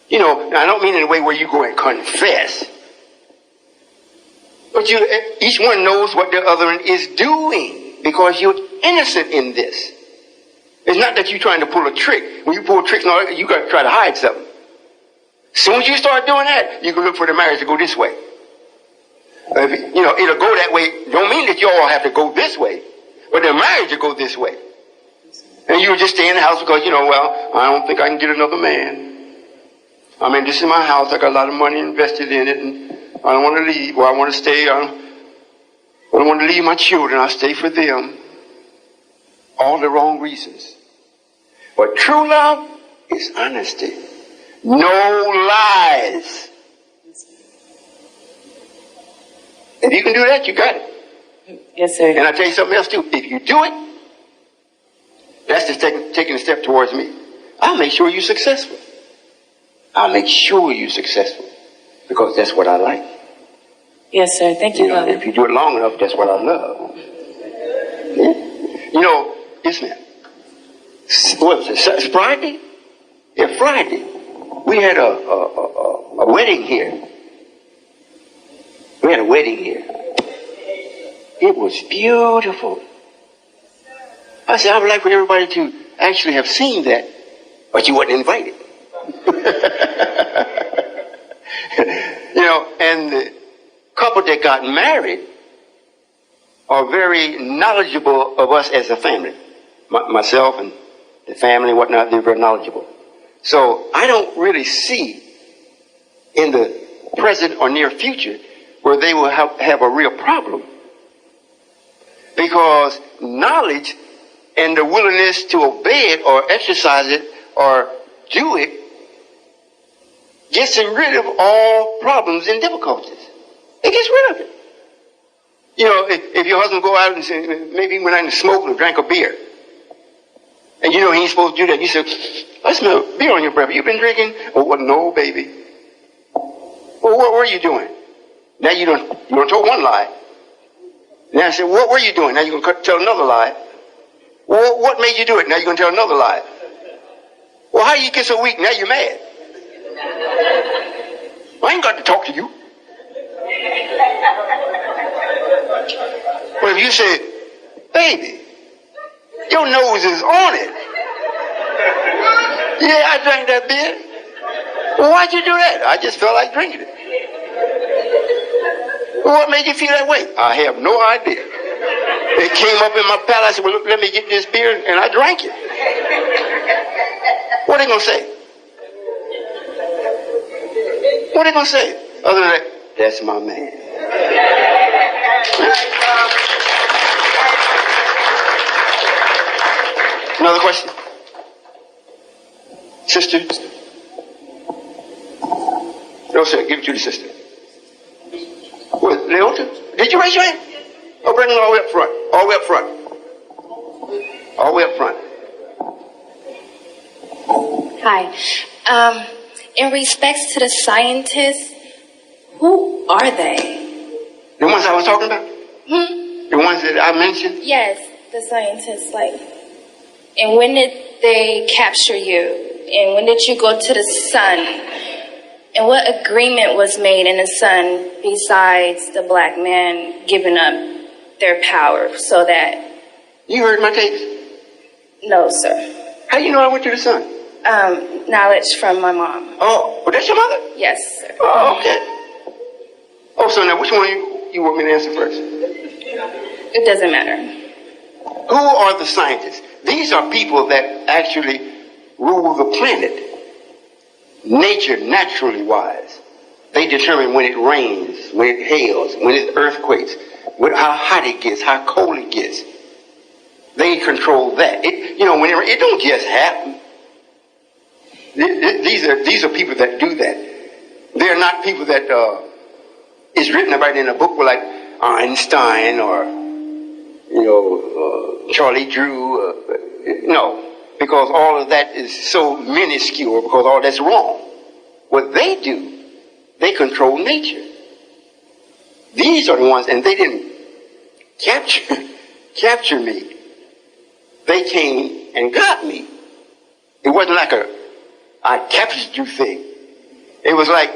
You know, now I don't mean in a way where you go and confess, but each one knows what the other one is doing because you're innocent in this. It's not that you're trying to pull a trick. When you pull tricks, you got to try to hide something. As soon as you start doing that, you can look for the marriage to go this way. It'll go that way. Don't mean that you all have to go this way, but the marriage will go this way. And you just stay in the house because, I don't think I can get another man. I mean, this is my house. I got a lot of money invested in it, and I don't want to leave. Well, I want to stay. I don't want to leave my children. I'll stay for them. All the wrong reasons. But true love is honesty. No lies. If you can do that, you got it. Yes, sir. And I tell you something else too. If you do it, that's just taking a step towards me. I'll make sure you're successful. I'll make sure you're successful because that's what I like. Yes, sir. Thank you, brother. If you do it long enough, that's what I love. Yeah. Isn't it? What was it? Friday? Yeah, Friday. We had a wedding here. We had a wedding here. It was beautiful. I said, I would like for everybody to actually have seen that, but you wasn't invited. And the couple that got married are very knowledgeable of us as a family. Myself and the family and whatnot, they're very knowledgeable. So I don't really see in the present or near future where they will have a real problem. Because knowledge and the willingness to obey it or exercise it or do it gets rid of all problems and difficulties. It gets rid of it. If your husband go out and say, maybe he went out and smoked or drank a beer, and he ain't supposed to do that, you say, I smell beer on your breath. You been drinking? Oh, well, no, baby. Well, what were you doing? Now you don't tell one lie. Now I said, what were you doing? Now you're going to tell another lie. Well, what made you do it? Now you're going to tell another lie. Well, how you get so weak? Now you're mad. I ain't got to talk to you. But if you say, baby, your nose is on it. Yeah, I drank that beer. Well, why'd you do that? I just felt like drinking it. Well, what made you feel that way? I have no idea. It came up in my palate. I said, well, let me get this beer, and I drank it. What are they going to say? What are they going to say? Other than that, that's my man. Another question? Sister? No, sir. Give it to the sister. What, Leota? Did you raise your hand? Oh, bring it all the way up front. All the way up front. All the way up front. Hi. In respects to the scientists, who are they? The ones I was talking about? The ones that I mentioned? Yes, the scientists, and when did they capture you? And when did you go to the sun? And what agreement was made in the sun besides the black man giving up their power so that... You heard my tapes? No, sir. How do you know I went to the sun? knowledge from my mom. Oh, that's your mother? Yes, sir. Oh, okay. Oh, so now which one you want me to answer first? It doesn't matter. Who are the scientists? These are people that actually rule the planet. Nature, naturally wise. They determine when it rains, when it hails, when it earthquakes, how hot it gets, how cold it gets. They control that. It don't just happen. These are people that do that. They're not people that is written about in a book like Einstein or Charlie Drew. No, because all of that is so minuscule. Because all that's wrong. What they do, they control nature. These are the ones, and they didn't capture me. They came and got me. It wasn't like I captured you thing. It was like,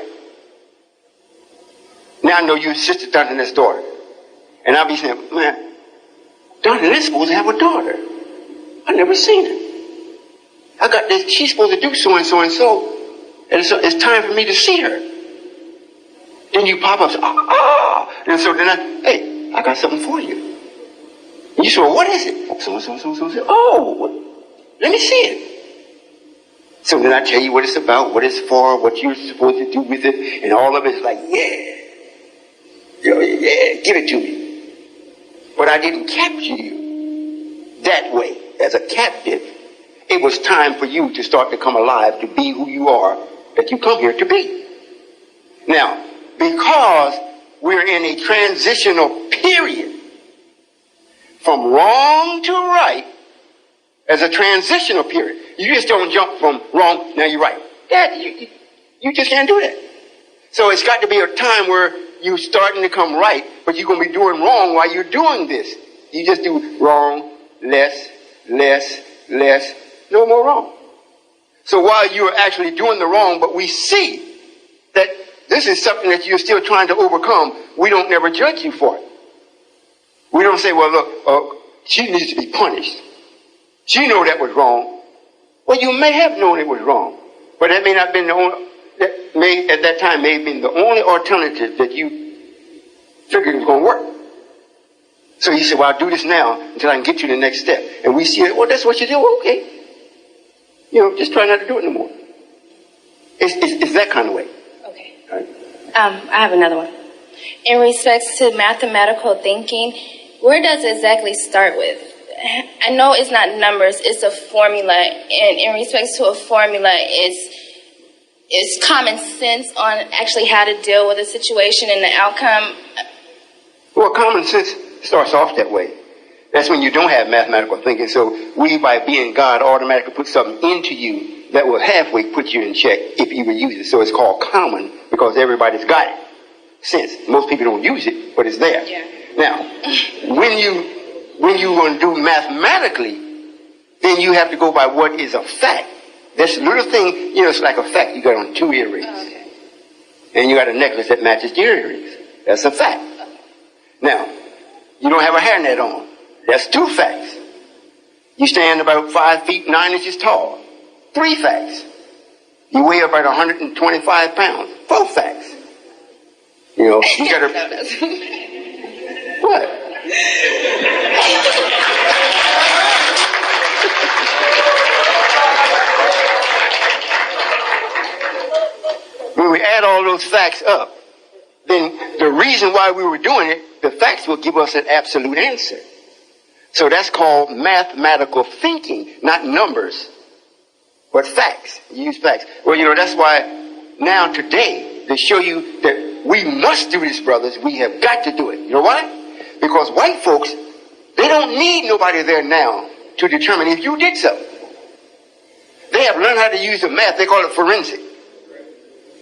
now I know your sister Donovan's daughter. And I'll be saying, man, Donovan supposed to have a daughter. I never seen her. I got this, she's supposed to do so and so and so. And so it's time for me to see her. Then you pop up, and so then hey, I got something for you. And you say, well, what is it? So. Oh, let me see it. So then I tell you what it's about, what it's for, what you're supposed to do with it, and all of it is like, yeah, give it to me. But I didn't capture you that way as a captive. It was time for you to start to come alive, to be who you are, that you come here to be. Now, because we're in a transitional period from wrong to right, as a transitional period. You just don't jump from wrong, now you're right. You just can't do that. So it's got to be a time where you're starting to come right, but you're going to be doing wrong while you're doing this. You just do wrong, less, no more wrong. So while you're actually doing the wrong, but we see that this is something that you're still trying to overcome, we don't never judge you for it. We don't say, well, look, she needs to be punished. She knew that was wrong. Well, you may have known it was wrong, but that may not have been the only, at that time may have been the only alternative that you figured was going to work. So you said, well, I'll do this now until I can get you to the next step. And we see it, well, that's what you do, well, okay. Just try not to do it no more. It's that kind of way. Okay. All right. I have another one. In respects to mathematical thinking, where does it exactly start with? I know it's not numbers, it's a formula. And in respects to a formula, it's common sense on actually how to deal with a situation and the outcome. Well, common sense starts off that way. That's when you don't have mathematical thinking. So we, by being God, automatically put something into you that will halfway put you in check if you would use it. So it's called common because everybody's got it. Sense. Most people don't use it, but it's there. Yeah. Now, when you want to do mathematically, then you have to go by what is a fact. This little thing, it's like a fact. You got on 2 earrings. Oh, okay. And you got a necklace that matches the earrings. That's a fact. Now, you don't have a hairnet on. That's 2 facts. You stand about 5 feet 9 inches tall. 3 facts. You weigh about 125 pounds. 4 facts. You got to... What? When we add all those facts up, then the reason why we were doing it, the facts will give us an absolute answer. So that's called mathematical thinking, not numbers, but facts. You use facts. Well, that's why now today, to show you that we must do this, brothers, we have got to do it. You know why? Because white folks, they don't need nobody there now to determine if you did something. They have learned how to use the math. They call it forensic.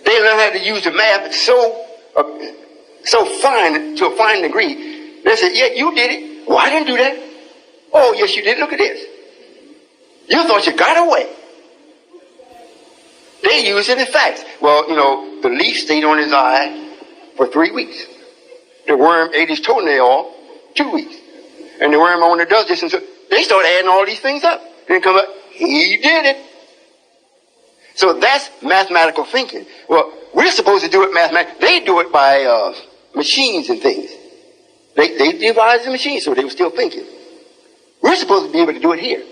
They learn how to use the math so fine, to a fine degree. They say, yeah, you did it. Oh, I didn't do that. Oh, yes, you did. Look at this. You thought you got away. They use it in facts. Well, the leaf stayed on his eye for 3 weeks. The worm ate his toenail 2 weeks. And the worm only does this. And so they start adding all these things up. Then come up, he did it. So that's mathematical thinking. Well, we're supposed to do it mathematically. They do it by machines and things. They devised the machine, so they were still thinking. We're supposed to be able to do it here.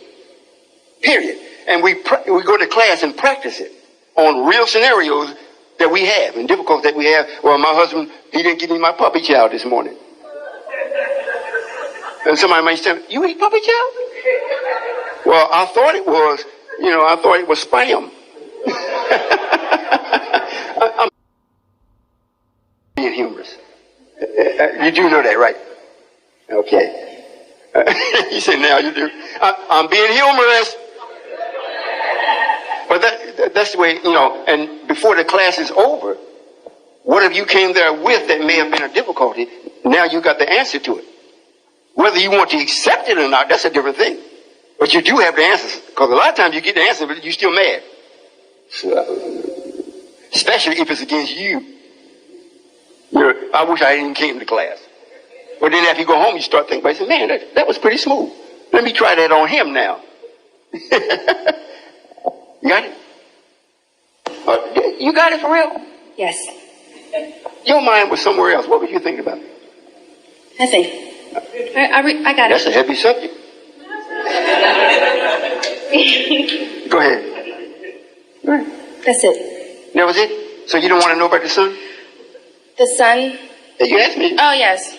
Period. And we go to class and practice it on real scenarios that we have and difficulties that we have. Well, my husband, he didn't give me my puppy chow this morning. And somebody might say, you eat puppy chow? Well, I thought it was, I thought it was spam. I'm being humorous. You do know that, right? Okay. You say now you do. I'm being humorous. But that's the way, and before the class is over, what if you came there with that may have been a difficulty? Now you got the answer to it. Whether you want to accept it or not, that's a different thing. But you do have the answers. Because a lot of times you get the answer, but you're still mad. So, especially if it's against you. I wish I hadn't came to class. But then after you go home, you start thinking, I say, man, that was pretty smooth. Let me try that on him now. You got it? You got it for real? Yes. Your mind was somewhere else. What were you thinking about? Nothing. I got That's it. a heavy subject. Go ahead. That's it. That was it? So you don't want to know about the sun? The sun. Hey, you asked me. Oh, yes.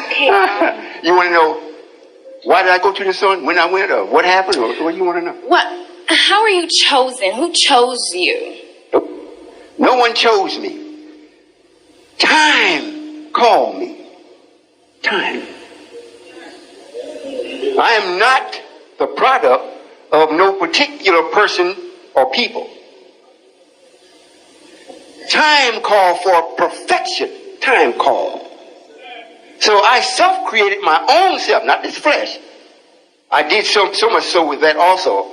Okay. You want to know why did I go to the sun, when I went, or what happened, or what do you want to know? What? How are you chosen? Who chose you? Nope. No one chose me. Time called me. Time. I am not the product of no particular person or people. Time called for perfection. Time called. So I self-created my own self, not this flesh. I did so much so with that also.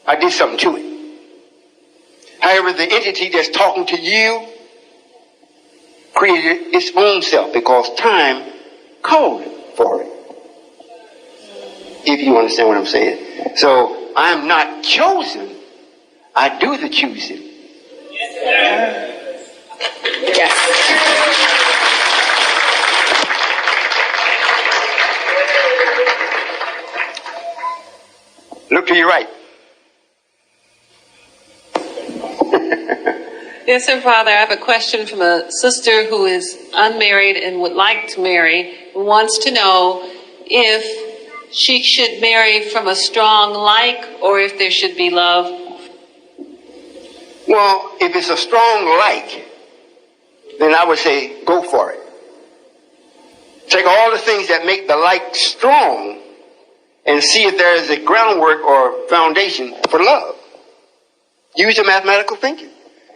I did something to it. However, the entity that's talking to you created its own self because time called for it. If you understand what I'm saying. So I'm not chosen. I do the choosing. Yes. Look to your right. Yes, sir, Father. I have a question from a sister who is unmarried and would like to marry, who wants to know if she should marry from a strong like or if there should be love. Well, if it's a strong like, then I would say go for it. Take all the things that make the like strong and see if there is a groundwork or foundation for love. Use your mathematical thinking.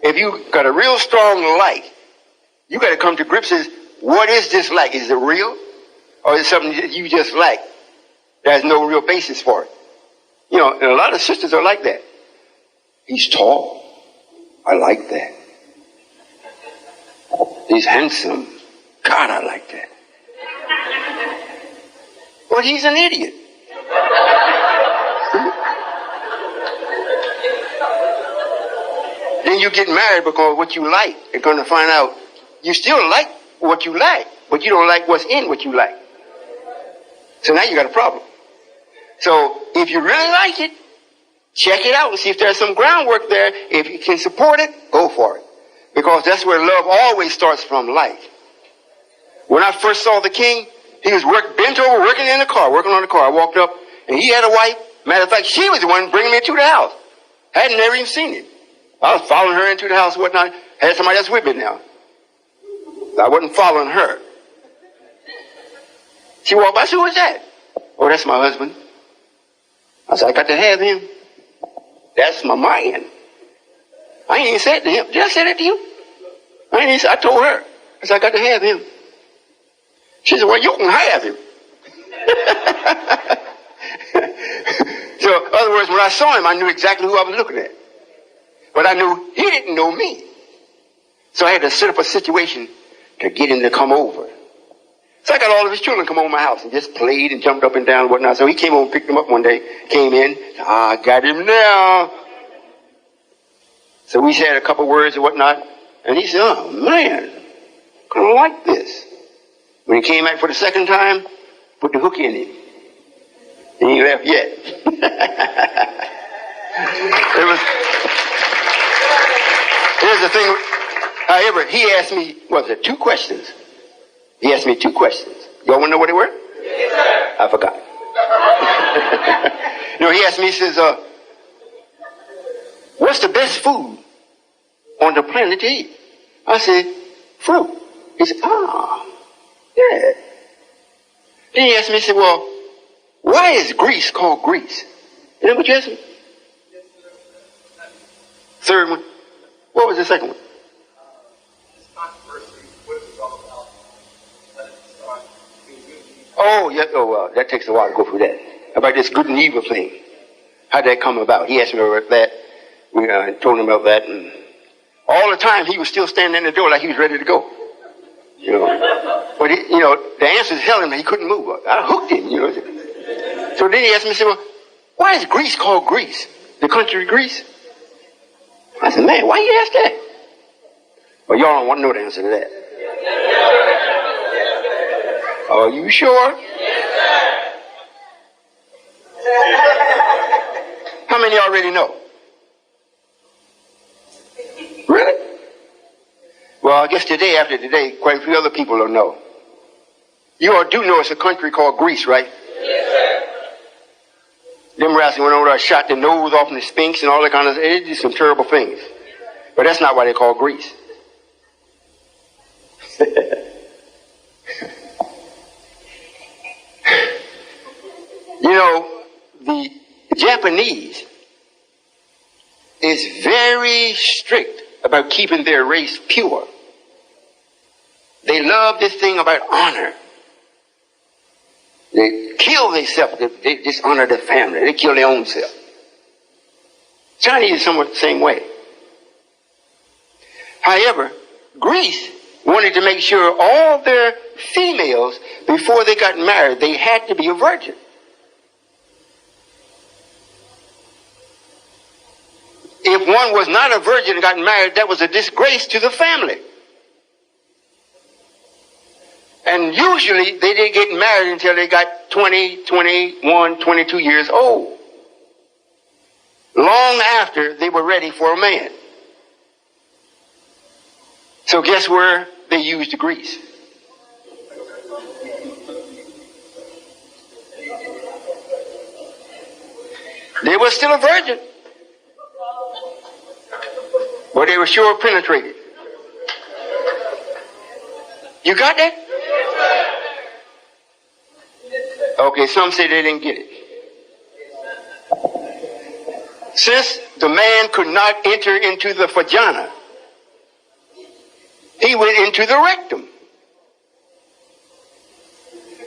If you got a real strong like, you got to come to grips with what is this like? Is it real? Or is it something that you just like? There's no real basis for it. And a lot of sisters are like that. He's tall. I like that. He's handsome. God, I like that. Well, he's an idiot. Then you get married because what you like, you're going to find out you still like what you like, but you don't like what's in what you like. So now you got a problem. So if you really like it, check it out and see if there's some groundwork there. If you can support it, go for it. Because that's where love always starts from, like. When I first saw the king, he was bent over, working on the car. I walked up, and he had a wife. Matter of fact, she was the one bringing me to the house. Hadn't never even seen him. I was following her into the house and whatnot. Had somebody else with me now. I wasn't following her. She walked by, I said, who is that? Oh, that's my husband. I said, I got to have him. That's my man. I ain't even said to him. Did I say that to you? I told her. I said, I got to have him. She said, well, you can have him. So, in other words, when I saw him, I knew exactly who I was looking at. But I knew he didn't know me. So I had to set up a situation to get him to come over. So I got all of his children come over my house and just played and jumped up and down and whatnot. So he came over and picked them up one day, came in, I got him now. So we said a couple words and whatnot, and he said, oh man, I don't like this. When he came back for the second time, put the hook in him. He ain't left yet. Here's the thing. However, he asked me, was it 2 questions? He asked me 2 questions. Y'all want to know what they were? Yes, sir. I forgot. He asked me, he says, what's the best food on the planet to eat? I said, fruit. He said, yeah. Then he asked me, he said, well, why is Greece called Greece? You know what you asked me? Third one. What was the second one? Oh, yeah. Oh, that takes a while to go through that. About this good and evil thing. How'd that come about? He asked me about that. We told him about that. And all the time, he was still standing in the door like he was ready to go. But, the answers held him and he couldn't move. I hooked him, So then he asked me, he said, well, why is Greece called Greece? The country Greece? I said, man, why you ask that? Well, y'all don't want to know the answer to that. Are you sure? How many already know? Really? Well, I guess today, after today, quite a few other people don't know. You all do know it's a country called Greece, right? Yes, sir. Them rascals went over there, shot the nose off in the Sphinx and all that kind of stuff. They did some terrible things. But that's not why they call Greece. The Japanese is very strict about keeping their race pure. They love this thing about honor. They kill themselves. They dishonor their family. They kill their own self. Chinese is somewhat the same way. However, Greece wanted to make sure all their females, before they got married, they had to be a virgin. If one was not a virgin and got married, that was a disgrace to the family. And usually they didn't get married until they got 20, 21, 22 years old. Long after they were ready for a man. So guess where they used Greece? They were still a virgin. But they were sure penetrated. You got that? Okay, some say they didn't get it. Since the man could not enter into the vagina, he went into the rectum.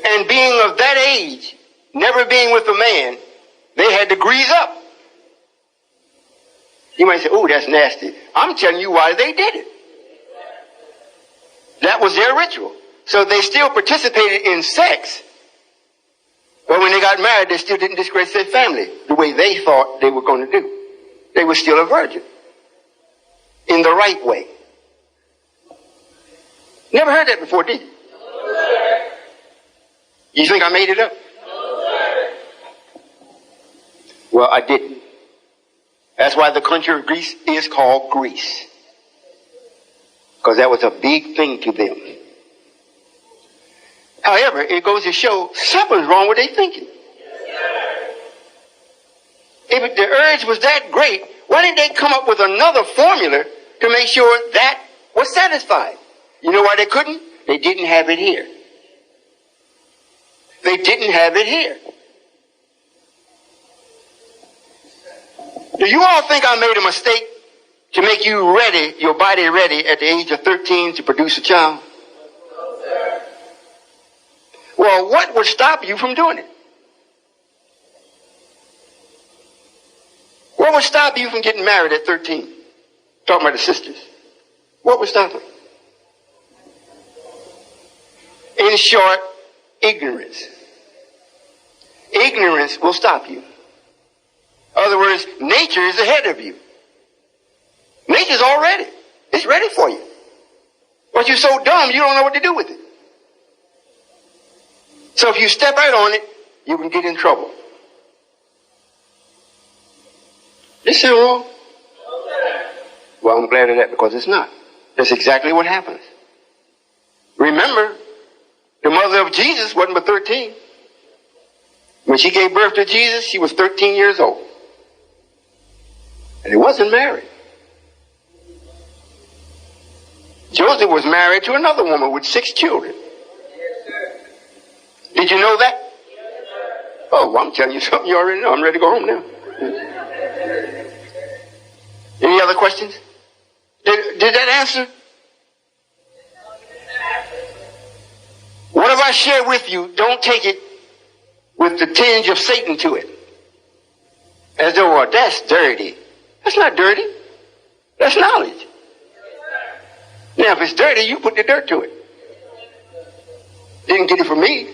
And being of that age, never being with a man, they had to grease up. You might say, oh, that's nasty. I'm telling you why they did it. That was their ritual. So they still participated in sex. But when they got married, they still didn't disgrace their family the way they thought they were going to do. They were still a virgin. In the right way. Never heard that before, did you? You think I made it up? Well, I didn't. That's why the country of Greece is called Greece. Because that was a big thing to them. However, it goes to show something's wrong with their thinking. If the urge was that great, why didn't they come up with another formula to make sure that was satisfied? You know why they couldn't? They didn't have it here. They didn't have it here. Do you all think I made a mistake to make you ready, your body ready at the age of 13 to produce a child? Well, what would stop you from doing it? What would stop you from getting married at 13? Talking about the sisters. What would stop them? In short, ignorance. Ignorance will stop you. In other words, nature is ahead of you. Nature's all ready. It's ready for you. But you're so dumb, you don't know what to do with it. So if you step out on it, you can get in trouble. This sound wrong? Well, I'm glad of that because it's not. That's exactly what happens. Remember, the mother of Jesus wasn't but 13. When she gave birth to Jesus, she was 13 years old. And he wasn't married. Joseph was married to another woman with 6 children. Did you know that? Oh, well, I'm telling you something you already know. I'm ready to go home now. Any other questions? Did that answer? Whatever I share with you, don't take it with the tinge of Satan to it. As though, well, that's dirty. That's not dirty. That's knowledge. Now, if it's dirty, you put the dirt to it. Didn't get it from me.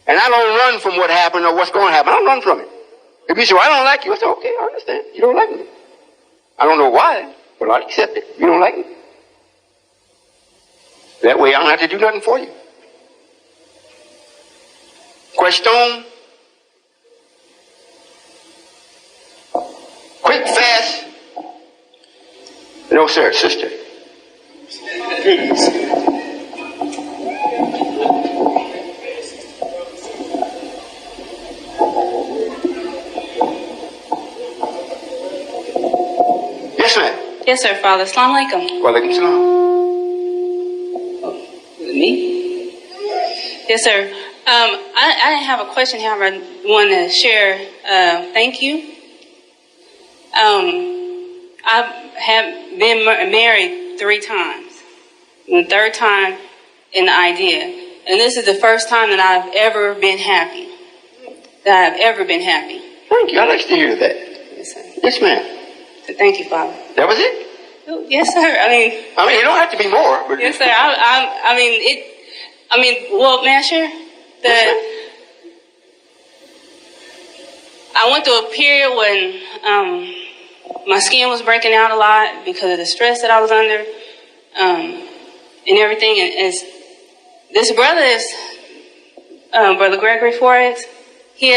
And I don't run from what happened or what's going to happen. I don't run from it. If you say, well, I don't like you, I say, okay, I understand. You don't like me. I don't know why, but I'll accept it. You don't like me. That way I don't have to do nothing for you. Question? Quick, fast. No, sir, sister. Yes, ma'am. Yes, sir, Father. Assalamu alaikum. Walaikum salam. Me? Yes, sir. I have a question, however, I want to share. Thank you. I have been married 3 times. And the 3rd time in the idea. And this is the first time that I've ever been happy. Thank you. I'd like to hear that. Yes, sir. Yes, ma'am. So thank you, Father. That was it? Yes, sir. I mean, it don't have to be more. But yes, sir. Well, may I share? I went through a period when my skin was breaking out a lot because of the stress that I was under, and everything. And this brother is Brother Gregory Forex. He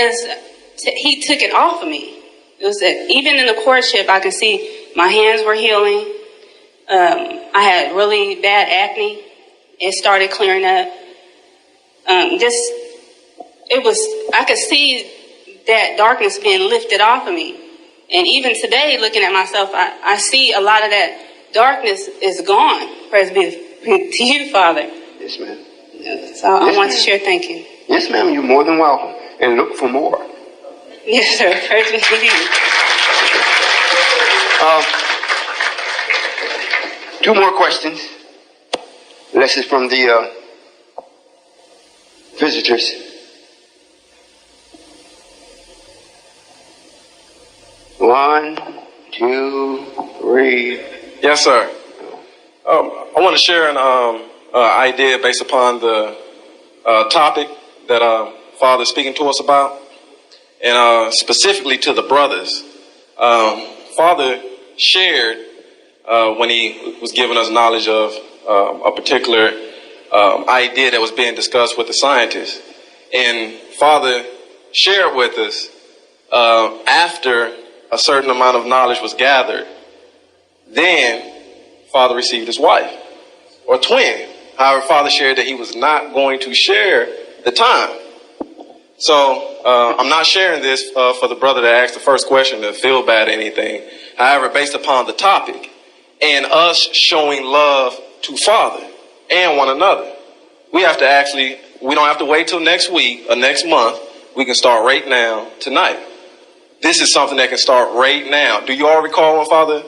took it off of me. It was that even in the courtship, I could see my hands were healing. I had really bad acne. It started clearing up. I could see that darkness being lifted off of me. And even today, looking at myself, I see a lot of that darkness is gone. Praise be to you, Father. Yes, ma'am. So I want to share thank you. Yes, ma'am. You're more than welcome. And look for more. Yes, sir. Praise be to you. 2 more questions. This is from the visitors. One, 2, 3. Yes, sir. I want to share an idea based upon the topic that Father's speaking to us about, and specifically to the brothers. Father shared when he was giving us knowledge of a particular idea that was being discussed with the scientists. And Father shared with us after a certain amount of knowledge was gathered, then Father received his wife, or twin. However, Father shared that he was not going to share the time. So I'm not sharing this for the brother that asked the first question to feel bad or anything. However, based upon the topic and us showing love to Father and one another, we don't have to wait till next week or next month. We can start right now, tonight. This is something that can start right now. Do you all recall when Father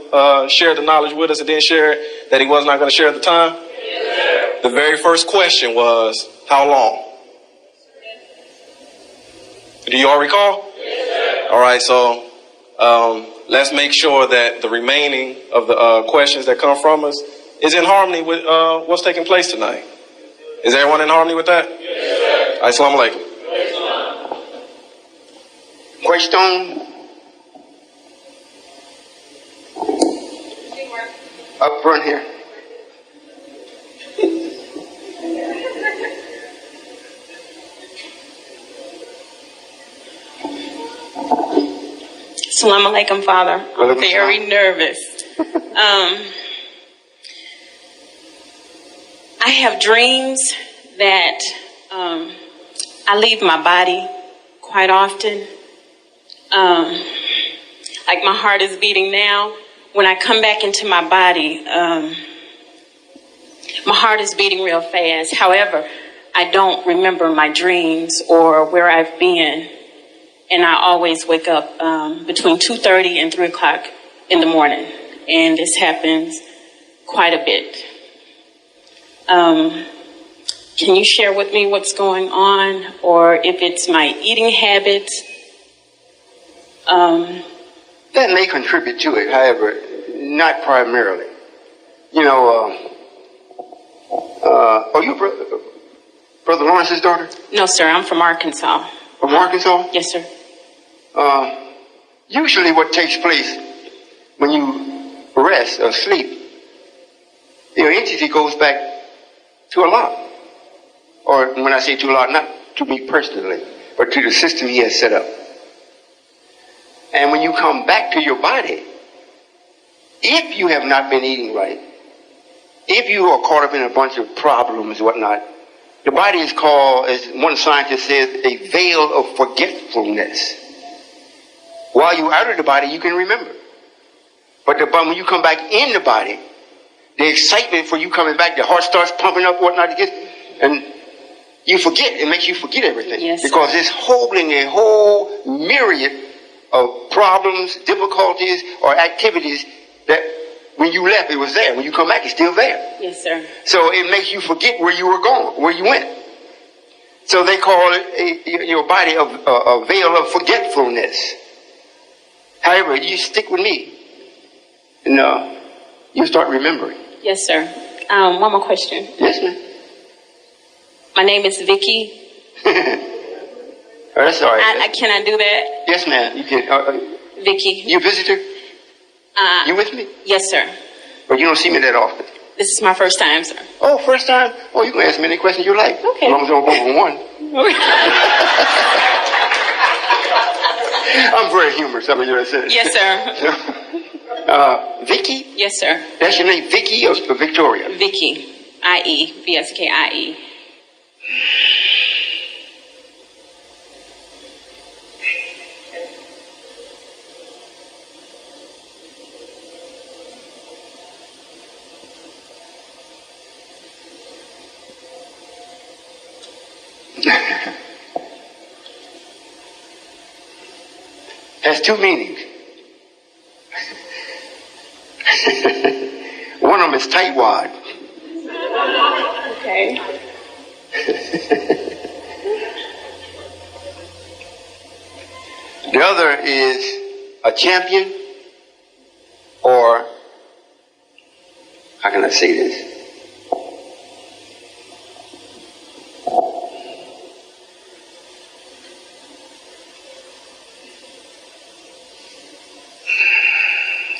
shared the knowledge with us and then shared that he was not going to share at the time? Yes, the very first question was, how long? Do you all recall? Yes, all right, so let's make sure that the remaining of the questions that come from us is in harmony with what's taking place tonight. Is everyone in harmony with that? Yes, sir. Assalamu alaikum. Question? Up front here. Assalamu alaikum, Father. I'm very nervous. I have dreams that I leave my body quite often. Like my heart is beating now. When I come back into my body, my heart is beating real fast. However, I don't remember my dreams or where I've been. And I always wake up between 2:30 and 3 o'clock in the morning. And this happens quite a bit. Can you share with me what's going on, or if it's my eating habits? That may contribute to it, however, not primarily. You know, are you Brother Lawrence's daughter? No, sir. I'm from Arkansas. From Arkansas? Yes, sir. Usually what takes place when you rest or sleep, your entity goes back to Allah. Or when I say to Allah, not to me personally, but to the system He has set up. And when you come back to your body, if you have not been eating right, if you are caught up in a bunch of problems, whatnot, the body is called, as one scientist says, a veil of forgetfulness. While you're out of the body, you can remember. But when you come back in the body, the excitement for you coming back, the heart starts pumping up, whatnot, and you forget. It makes you forget everything. Yes, because it's holding a whole myriad of problems, difficulties, or activities that when you left, it was there. When you come back, it's still there. Yes, sir. So it makes you forget where you were going, where you went. So they call it your body a veil of forgetfulness. However, you stick with me, and you start remembering. Yes, sir. One more question. Yes, ma'am. My name is Vicky. Oh, that's all right. Can I do that? Yes, ma'am. You can. Vicky. You a visitor? You with me? Yes, sir. But you don't see me that often. This is my first time, sir. Oh, first time? Oh, you can ask me any question you like. Okay. As long as I don't go over one. I'm very humorous. I mean, you know what I said. Yes, sir. Vicky? Yes, sir. That's your name, Vicky or Victoria? Vicky. I-E. V-S-K-I-E. Has two meanings. One of them is tightwad. Okay. The other is a champion, or how can I say this?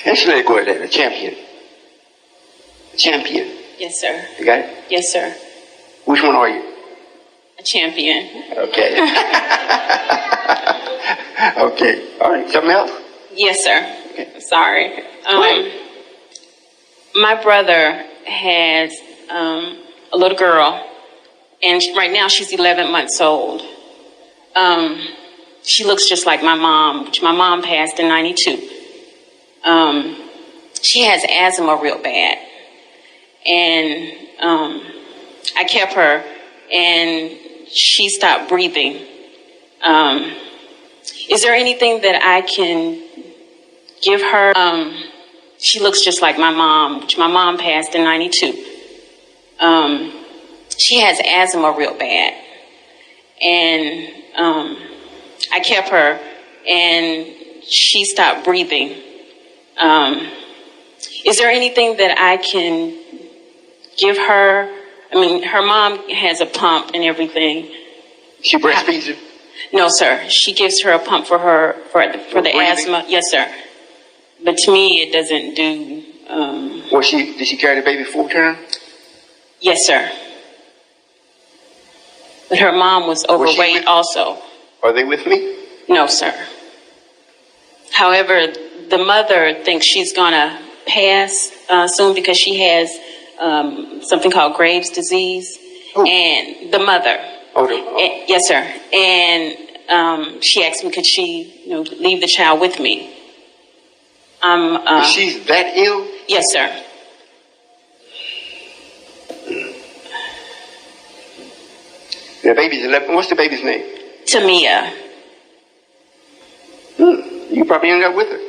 Let's let it go at that. A champion. A champion. Yes, sir. You got it? Yes, sir. Which one are you? A champion. Okay. Okay. All right. Something else? Yes, sir. Okay. Sorry. My brother has a little girl, and right now she's 11 months old. She looks just like my mom, which my mom passed in 92. She has asthma real bad, and I kept her, and she stopped breathing. Is there anything that I can give her? She looks just like my mom, which my mom passed in 92. She has asthma real bad, and I kept her, and she stopped breathing. Is there anything that I can give her I mean, her mom has a pump and everything. She breastfeeds her? No, sir. She gives her a pump for the asthma. Yes, sir. But to me, it doesn't do. Did she carry the baby full term? Yes, sir. But her mom was overweight also. Are they with me? No, sir. However, the mother thinks she's going to pass soon because she has something called Graves' disease. Who? And the mother. Oh, yes, sir. And she asked me, could she, leave the child with me? She's that ill? Yes, sir. The baby's 11. What's the baby's name? Tamia. You probably ended up with her.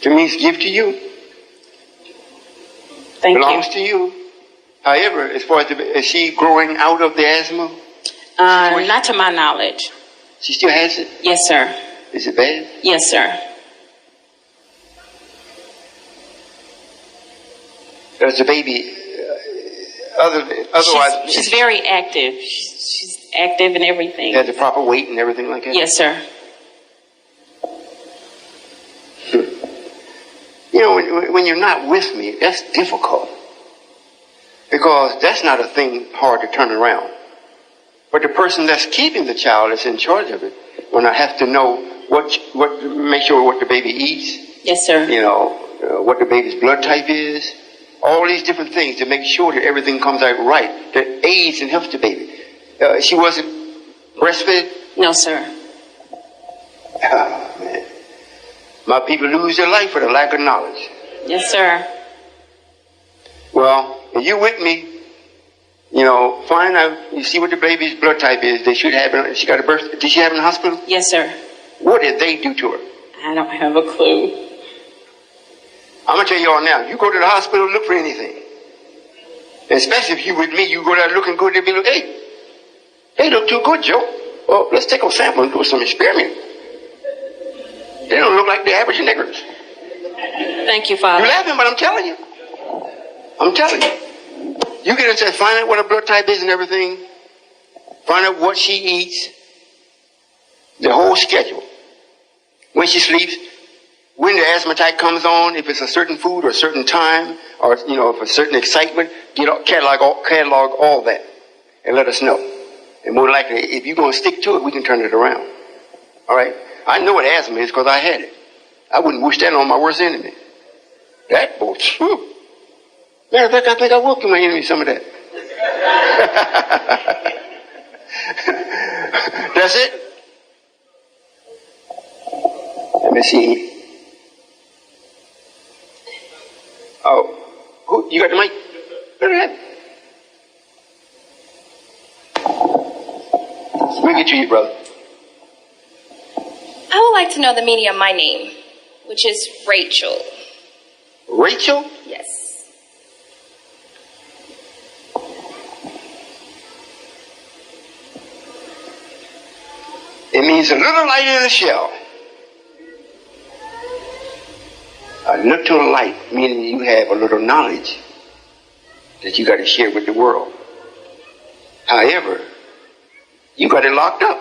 Tamia's gift to you. Thank you. Belongs to you. However, as far as is she growing out of the asthma? Not to my knowledge. She still has it? Yes, sir. Is it bad? Yes, sir. Does the baby, otherwise... She's very active. She's active and everything. Has the proper weight and everything like that? Yes, sir. When you're not with me, that's difficult. Because that's not a thing hard to turn around. But the person that's keeping the child is in charge of it. When I have to know make sure what the baby eats. Yes, sir. What the baby's blood type is. All these different things to make sure that everything comes out right. That aids and helps the baby. She wasn't breastfed? No, sir. Oh, man. My people lose their life for the lack of knowledge. Yes, sir. Well, if you with me, find out, you see what the baby's blood type is. They should have it. She got a birth. Did she have it in the hospital? Yes, sir. What did they do to her? I don't have a clue. I'm going to tell you all now. You go to the hospital, look for anything. Especially if you with me, you go there looking good, they'll be like, hey, they look too good, Joe. Well, let's take a sample and do some experiment. They don't look like the average niggers. Thank you, Father. You're laughing, but I'm telling you. I'm telling you. You get into find out what her blood type is and everything. Find out what she eats. The whole schedule. When she sleeps. When the asthma attack comes on. If it's a certain food or a certain time. Or, if a certain excitement. Catalog all that. And let us know. And more likely, if you're going to stick to it, we can turn it around. All right? I know what asthma is because I had it. I wouldn't wish that on my worst enemy. That boy, matter of fact, I think I will give my enemy some of that. That's it? Let me see. Oh, you got the mic? Go ahead. We'll get to you, brother. I would like to know the meaning of my name, which is Rachel. Rachel? Yes. It means a little light in a shell. A little light, meaning you have a little knowledge that you got to share with the world. However, you got it locked up.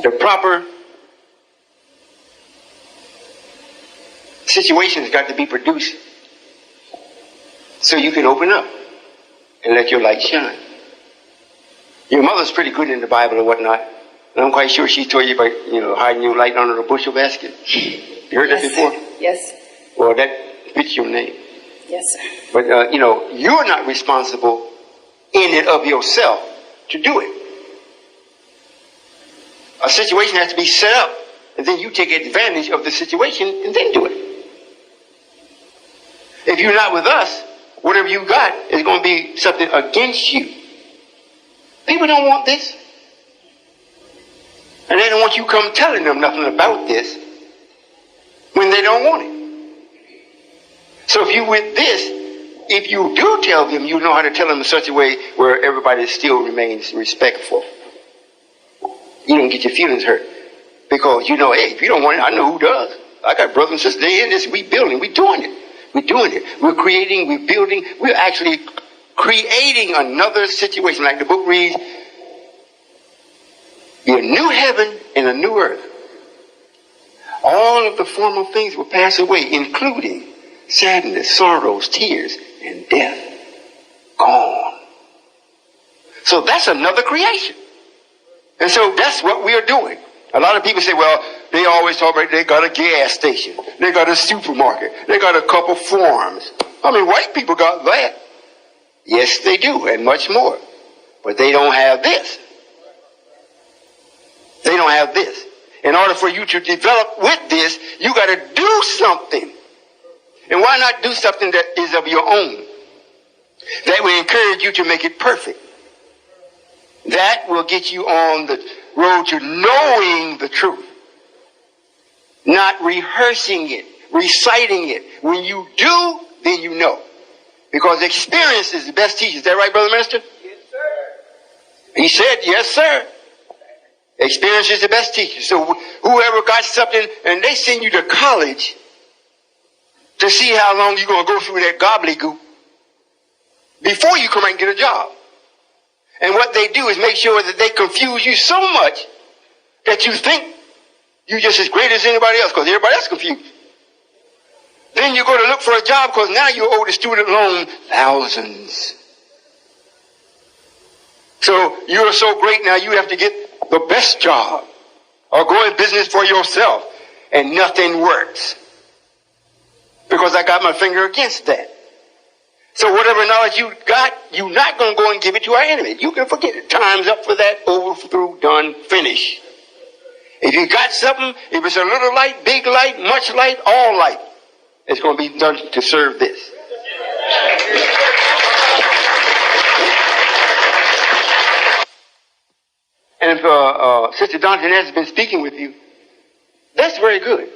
The proper situations got to be produced so you can open up and let your light shine. Your mother's pretty good in the Bible and whatnot. And I'm quite sure she told you about, hiding your light under a bushel basket. You heard that before? Yes. Well, that fits your name. Yes, sir. But, you're not responsible in and of yourself to do it. A situation has to be set up, and then you take advantage of the situation and then do it. If you're not with us, whatever you got is going to be something against you. People don't want this. And they don't want you come telling them nothing about this when they don't want it. So if you with this, if you do tell them, you know how to tell them in such a way where everybody still remains respectful. You don't get your feelings hurt. Because hey, if you don't want it, I know who does. I got brothers and sisters, they in this, we building, we doing it. We're doing it. We're creating, we're building, we're actually creating another situation. Like the book reads, be a new heaven and a new earth. All of the former things will pass away, including sadness, sorrows, tears, and death. Gone. So that's another creation. And so that's what we are doing. A lot of people say, well, they always talk about they got a gas station, they got a supermarket, they got a couple farms. I mean, white people got that. Yes, they do, and much more. But they don't have this. They don't have this. In order for you to develop with this, you got to do something. And why not do something that is of your own? That will encourage you to make it perfect. That will get you on the road to knowing the truth. Not rehearsing it, reciting it. When you do, then you know. Because experience is the best teacher. Is that right, Brother Minister? Yes, sir. He said, yes, sir. Experience is the best teacher. So whoever got something, and they send you to college to see how long you're going to go through that gobbledygook before you come out and get a job. And what they do is make sure that they confuse you so much that you think you're just as great as anybody else because everybody else is confused. Then you go to look for a job because now you owe the student loan thousands. So you're so great now you have to get the best job or go in business for yourself, and nothing works because I got my finger against that. So whatever knowledge you got, you're not going to go and give it to our enemy. You can forget it. Time's up for that. Over, through, done, finish. If you got something, if it's a little light, big light, much light, all light, it's going to be done to serve this. And if Sister Dontinez has been speaking with you, that's very good.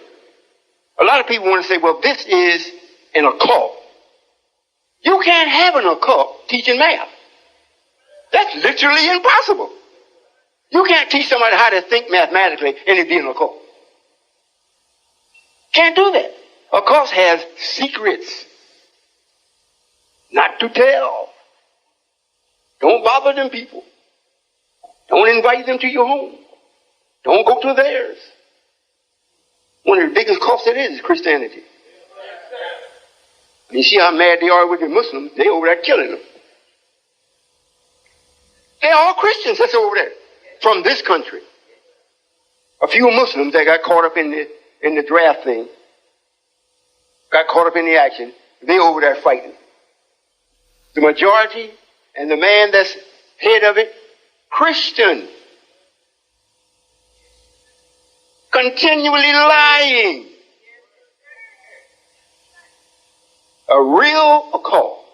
A lot of people want to say, well, this is an occult. You can't have an occult teaching math. That's literally impossible. You can't teach somebody how to think mathematically and it be an occult. Can't do that. Occult has secrets. Not to tell. Don't bother them people. Don't invite them to your home. Don't go to theirs. One of the biggest cults that is Christianity. You see how mad they are with the Muslims. They over there killing them. They're all Christians that's over there from this country. A few Muslims that got caught up in the draft thing, got caught up in the action. They over there fighting. The majority and the man that's head of it, Christian, continually lying. A real occult.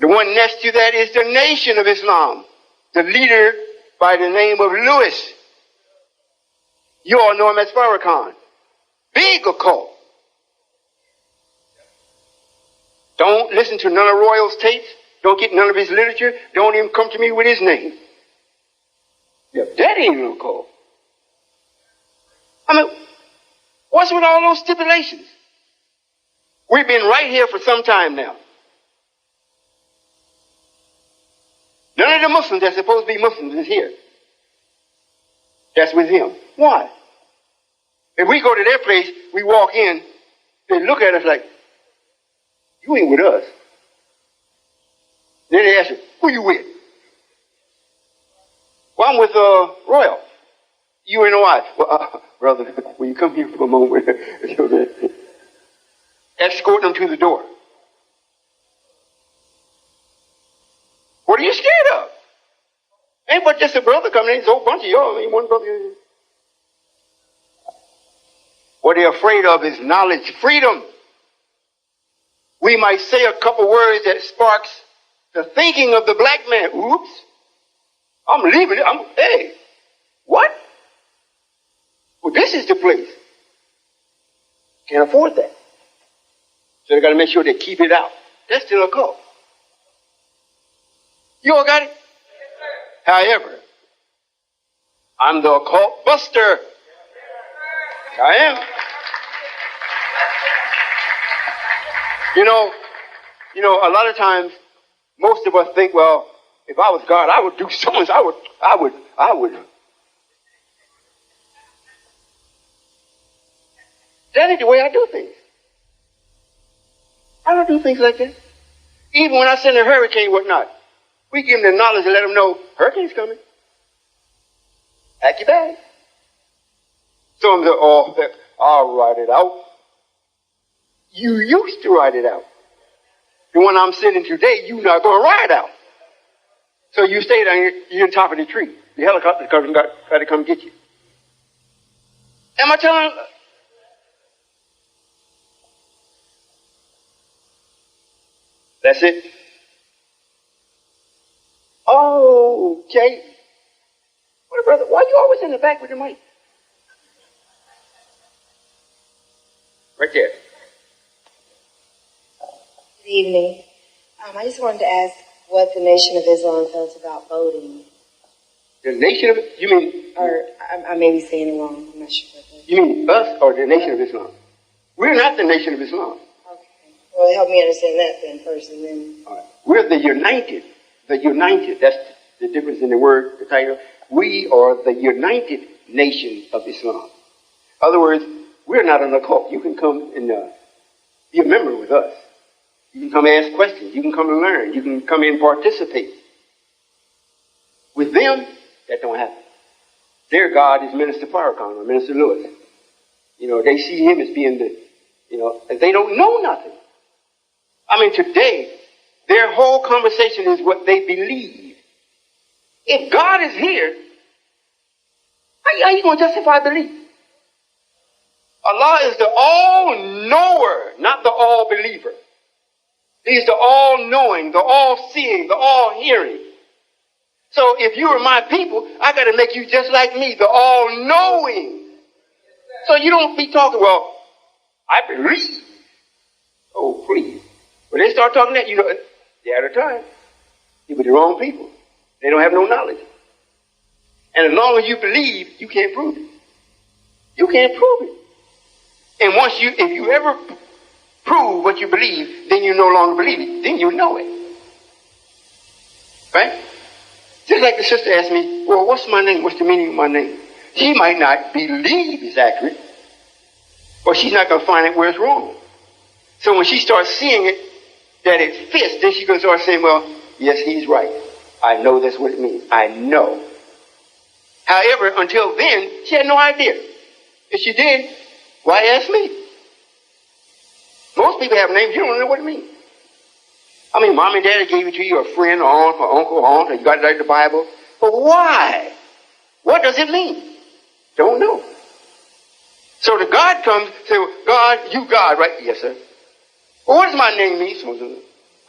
The one next to that is the Nation of Islam. The leader by the name of Lewis. You all know him as Farrakhan. Big occult. Don't listen to none of Royall's tapes. Don't get none of his literature. Don't even come to me with his name. Yeah, that ain't an occult. I mean, what's with all those stipulations? We've been right here for some time now. None of the Muslims that's supposed to be Muslims is here. That's with him. Why? If we go to their place, we walk in, they look at us like, you ain't with us. Then they ask you, who you with? Well, I'm with Royall. You ain't know why. Well, brother, will you come here for a moment? Escort them to the door. What are you scared of? Ain't but just a brother coming in. It's a whole bunch of y'all. Ain't one brother. What they're afraid of is knowledge freedom. We might say a couple words that sparks the thinking of the black man. Oops. I'm leaving it. Hey, what? Well, this is the place. Can't afford that. So they got to make sure they keep it out. That's still a cult. You all got it? However, I'm the occult buster. I am. A lot of times, most of us think, well, if I was God, I would do so much. I would. That ain't the way I do things. I don't do things like that. Even when I send a hurricane, whatnot, we give them the knowledge and let them know hurricane's coming. Pack your bag. Some of them say, oh, I'll write it out. You used to write it out. The one I'm sending today, you're not going to write out. So you stay down here, you're on top of the tree. The helicopter got to come get you. Am I telling? That's it. Okay. What, brother? Why you always in the back with the mic? Right there. Good evening. I just wanted to ask what the Nation of Islam felt about voting. The Nation of, you mean? Or I may be saying it wrong. I'm not sure. You mean us or the Nation of Islam? We're not the Nation of Islam. Okay. Well, help me understand that then first, and then. All right. We're the United. The United. That's the difference in the word, the title. We are the United Nation of Islam. In other words, we're not an occult. You can come and be a member with us. You can come ask questions. You can come and learn. You can come in and participate. With them, that don't happen. Their God is Minister Farrakhan or Minister Lewis. They see him as being and they don't know nothing. I mean, today, their whole conversation is what they believe. If God is here, how are you going to justify belief? Allah is the all-knower, not the all-believer. He's the all-knowing, the all-seeing, the all-hearing. So if you are my people, I got to make you just like me, the all-knowing. So you don't be talking, well, I believe. Oh, please. When they start talking that, they're out of time. You're with the wrong people. They don't have no knowledge. And as long as you believe, you can't prove it. You can't prove it. And if you ever prove what you believe, then you no longer believe it. Then you know it. Right? Just like the sister asked me, well, what's my name? What's the meaning of my name? She might not believe it's accurate, or she's not going to find it where it's wrong. So when she starts seeing it, that it fits, then she's going to start saying, well, yes, he's right. I know that's what it means. I know. However, until then, she had no idea. If she did, why ask me? Most people have names, you don't know what it means. I mean, mom and daddy gave it to you, a friend, or aunt, or uncle, or aunt, or you got it out of the Bible. But why? What does it mean? Don't know. So the God comes, say, well, God, you God, right? Yes, sir. Well, what does my name mean? So.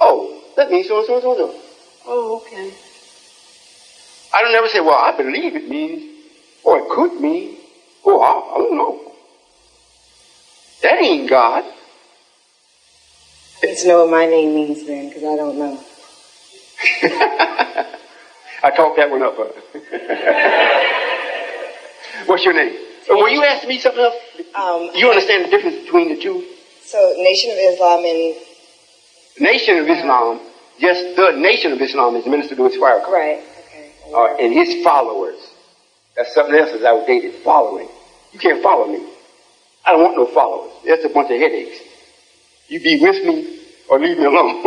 Oh, that means so and so and so. Oh, okay. I don't ever say, well, I believe it means, or it could mean, oh, I don't know. That ain't God. I need to know what my name means then, because I don't know. I talked that one up. What's your name? Will you ask me something else? You understand the difference between the two? So, Nation of Islam and... Nation of Islam, just the Nation of Islam is Minister Louis Farrakhan. Right, okay. And his followers. That's something else that's outdated. Following. You can't follow me. I don't want no followers. That's a bunch of headaches. You be with me or leave me alone.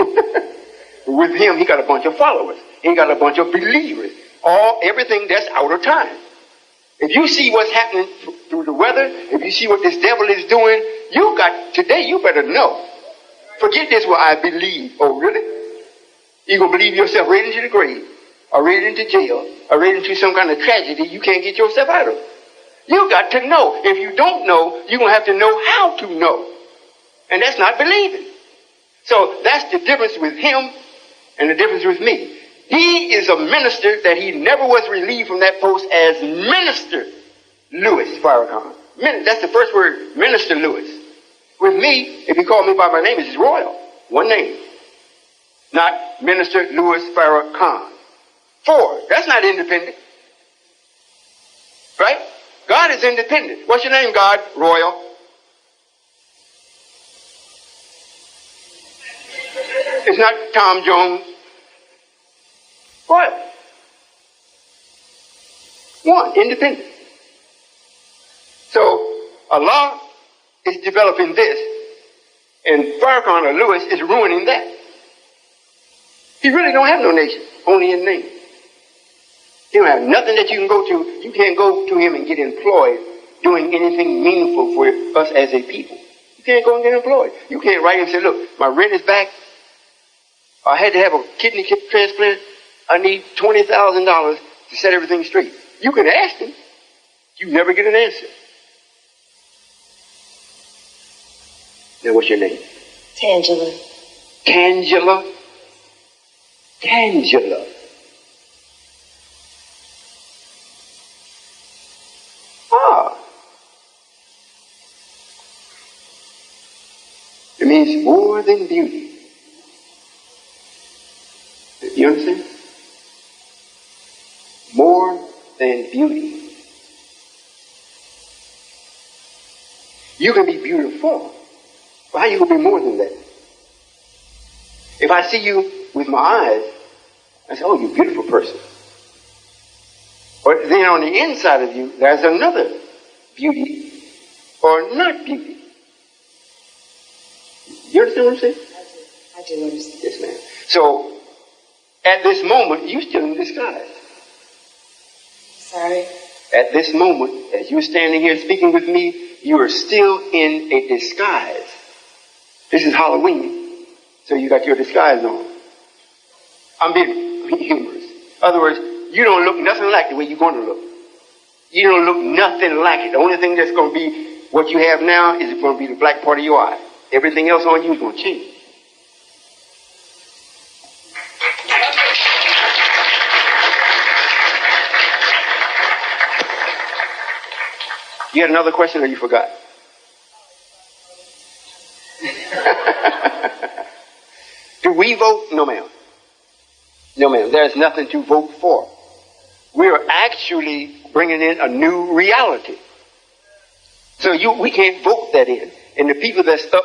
With him, he got a bunch of followers. He got a bunch of believers. Everything that's out of time. If you see what's happening through the weather, if you see what this devil is doing, today you better know. Forget this, well, I believe. Oh, really? You're going to believe yourself right into the grave, or right into jail, or right into some kind of tragedy you can't get yourself out of. You got to know. If you don't know, you're going to have to know how to know. And that's not believing. So that's the difference with him and the difference with me. He is a minister that he never was relieved from that post as Minister Louis Farrakhan. That's the first word, Minister Louis. With me, if you call me by my name, it's Royall. One name. Not Minister Louis Farrakhan. 4. That's not independent. Right? God is independent. What's your name, God? Royall. It's not Tom Jones. What? One, independent. So Allah is developing this, and Farrakhan or Lewis is ruining that. He really don't have no nation, only in name. He don't have nothing that you can go to. You can't go to him and get employed doing anything meaningful for us as a people. You can't go and get employed. You can't write and say, look, my rent is back. I had to have a kidney transplant. I need $20,000 to set everything straight. You can ask him. You never get an answer. Now, what's your name? Tangela. Tangela? Tangela. Ah. It means more than beauty. You understand? More than beauty. You can be beautiful. But how you going to be more than that? If I see you with my eyes, I say, oh, you're a beautiful person. But then on the inside of you, there's another beauty or not beauty. You understand what I'm saying? I do understand. Yes, ma'am. So, at this moment, you're still in disguise. Sorry. At this moment, as you're standing here speaking with me, you are still in a disguise. This is Halloween, so you got your disguise on. I'm being humorous. In other words, you don't look nothing like the way you're going to look. You don't look nothing like it. The only thing that's going to be what you have now is going to be the black part of your eye. Everything else on you is going to change. You had another question or you forgot? Do we vote? No, ma'am. No, ma'am. There's nothing to vote for. We're actually bringing in a new reality. So we can't vote that in. And the people that's up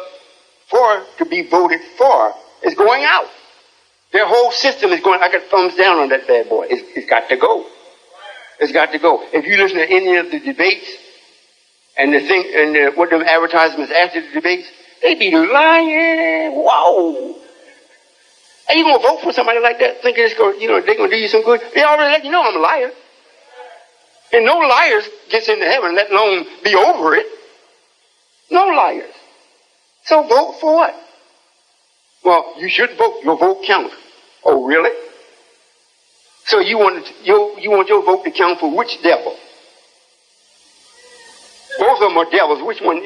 for to be voted for is going out. Their whole system is going, I got thumbs down on that bad boy. It's got to go. It's got to go. If you listen to any of the debates and what them advertisements after the debates, they be lying. Whoa. Are you going to vote for somebody like that thinking it's going, they're going to do you some good? They already let you know I'm a liar. And no liars gets into heaven, let alone be over it. No liars. So vote for what? Well, you should vote. Your vote counts. Oh, really? So you want your vote to count for which devil? Both of them are devils. Which one?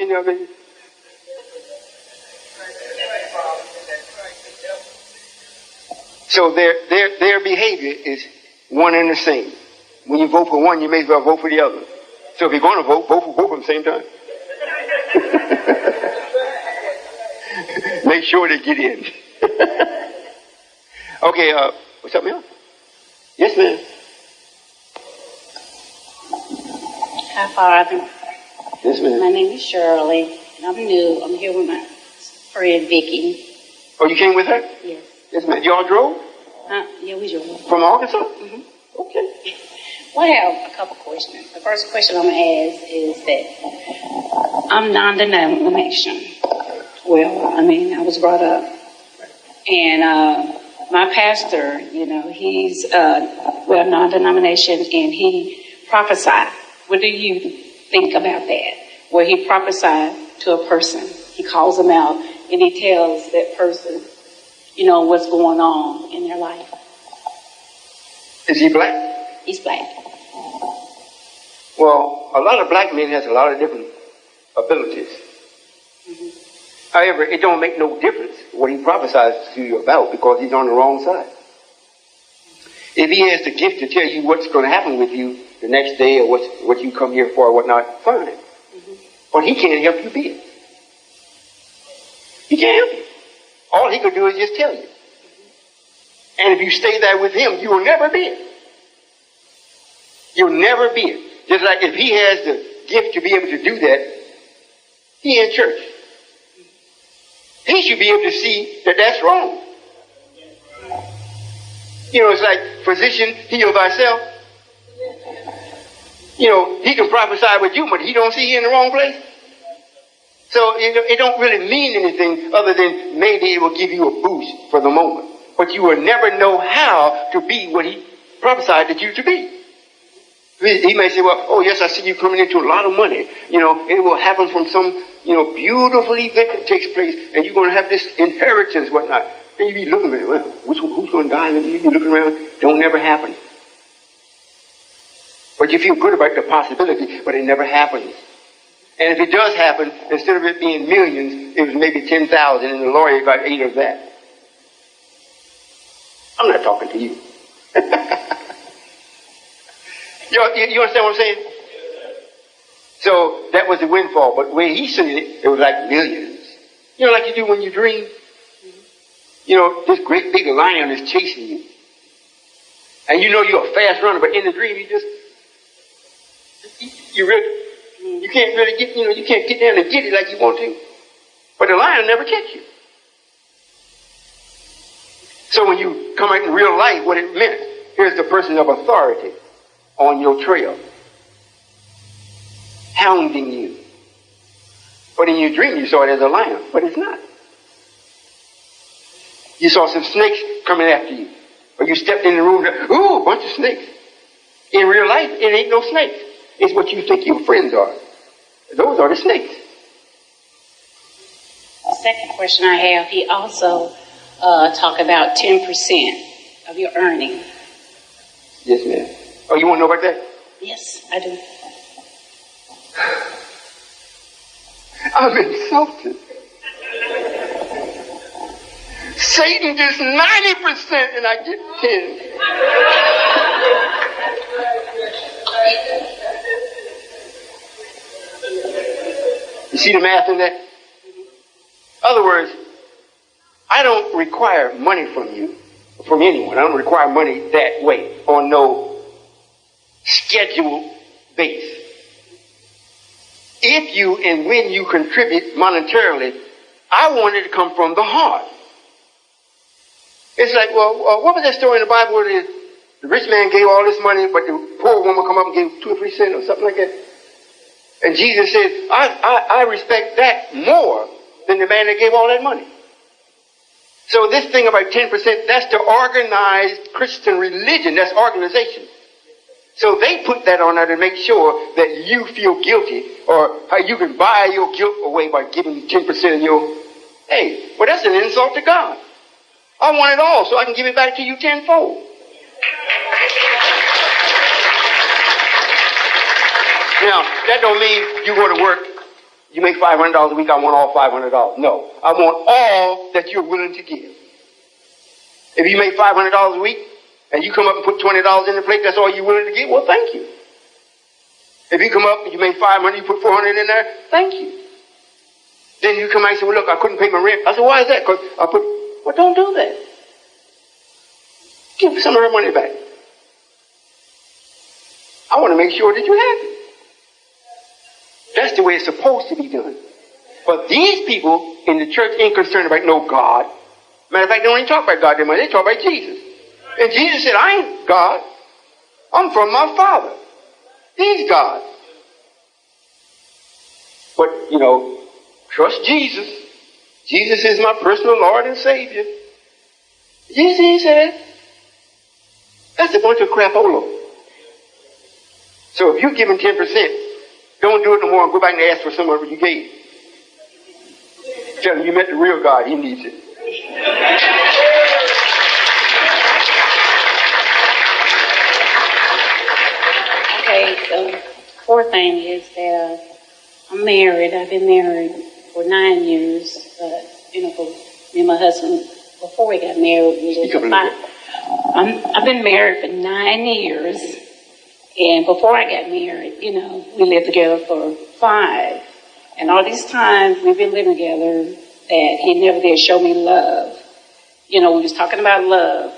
So their behavior is one and the same. When you vote for one, you may as well vote for the other. So if you're going to vote for both at the same time. Make sure they get in. Okay, what's up, ma'am? Yes, ma'am. Hi, Father. Yes, ma'am. My name is Shirley, and I'm new. I'm here with my friend Vicky. Oh, you came with her? Yes. Yes, ma'am. Y'all drove? Yeah, we drove. From Arkansas? Mm-hmm. Okay. Well, I have a couple questions. The first question I'm going to ask is that I'm non-denomination. Well, I was brought up. And my pastor, he's, non-denomination, and he prophesied. What do you think about that? Where he prophesied to a person. He calls them out, and he tells that person, what's going on in their life. Is he black? He's black. Well, a lot of black men has a lot of different abilities. Mm-hmm. However, it don't make no difference what he prophesies to you about because he's on the wrong side. If he has the gift to tell you what's going to happen with you the next day or what you come here for or whatnot, fine. Mm-hmm. But he can't help you be it. He can't help you. All he could do is just tell you. And if you stay there with him, you will never be it. You'll never be it. Just like if he has the gift to be able to do that, he in church. He should be able to see that that's wrong. You know, it's like, physician, heal thyself. You know, he can prophesy with you, but he don't see you in the wrong place. So it don't really mean anything other than maybe it will give you a boost for the moment. But you will never know how to be what he prophesied that you to be. He may say, well, oh yes, I see you coming into a lot of money. You know, it will happen from some, you know, beautiful event that takes place, and you're going to have this inheritance, whatnot. And you be looking at it, well, who's going to die? And you be looking around, don't never happen. But you feel good about the possibility, but it never happens. And if it does happen, instead of it being millions, it was maybe 10,000, and the lawyer got 8 of that. I'm not talking to you. You understand what I'm saying? So that was the windfall, but where he said it, it was like millions. You know, like you do when you dream. You know, this great big lion is chasing you. And you know you're a fast runner, but in the dream you can't really get, you know, you can't get down and get it like you want to. But the lion will never catch you. So when you come out in real life, what it meant, here's the person of authority on your trail, hounding you. But in your dream, you saw it as a lion, but it's not. You saw some snakes coming after you. Or you stepped in the room, ooh, a bunch of snakes. In real life, it ain't no snakes. It's what you think your friends are. Those are the snakes. The second question I have, he also talked about 10% of your earning. Yes, ma'am. Oh, you want to know about that? Yes, I do. I'm insulted. Satan gets 90% and I get 10. You see the math in that? In other words, I don't require money from you, from anyone. I don't require money that way, on no schedule base. If you and when you contribute monetarily, I want it to come from the heart. It's like, well, what was that story in the Bible where the rich man gave all this money, but the poor woman come up and gave 2 or 3 cents or something like that? And Jesus said, I respect that more than the man that gave all that money. So this thing about 10%, that's the organized Christian religion. That's organization. So they put that on there to make sure that you feel guilty, or how you can buy your guilt away by giving 10% of your, hey, well, that's an insult to God. I want it all so I can give it back to you tenfold. Now, that don't mean you go to work, you make $500 a week, I want all $500. No, I want all that you're willing to give. If you make $500 a week, and you come up and put $20 in the plate, that's all you're willing to give, well, thank you. If you come up and you make $500, you put $400 in there, thank you. Then you come out and say, well, look, I couldn't pay my rent. I said, why is that? Because I put, well, don't do that. Give some of her money back. I want to make sure that you have it. That's the way it's supposed to be done. But these people in the church ain't concerned about no God. Matter of fact, they don't even talk about God that much. They talk about Jesus. And Jesus said, I ain't God. I'm from my Father. He's God. But, you know, trust Jesus. Jesus is my personal Lord and Savior. Jesus, he said, that's a bunch of crapola. So if you're giving 10%, don't do it no more and go back and ask for some of what you gave. Tell him you met the real God. He needs it. Okay, the fourth thing is that I'm married. I've been married for 9 years. You know, for me and my husband, before we got married, we lived for 5. I've been married for 9 years. And before I got married, you know, we lived together for 5. And all these times we've been living together, that he never did show me love. You know, we was talking about love.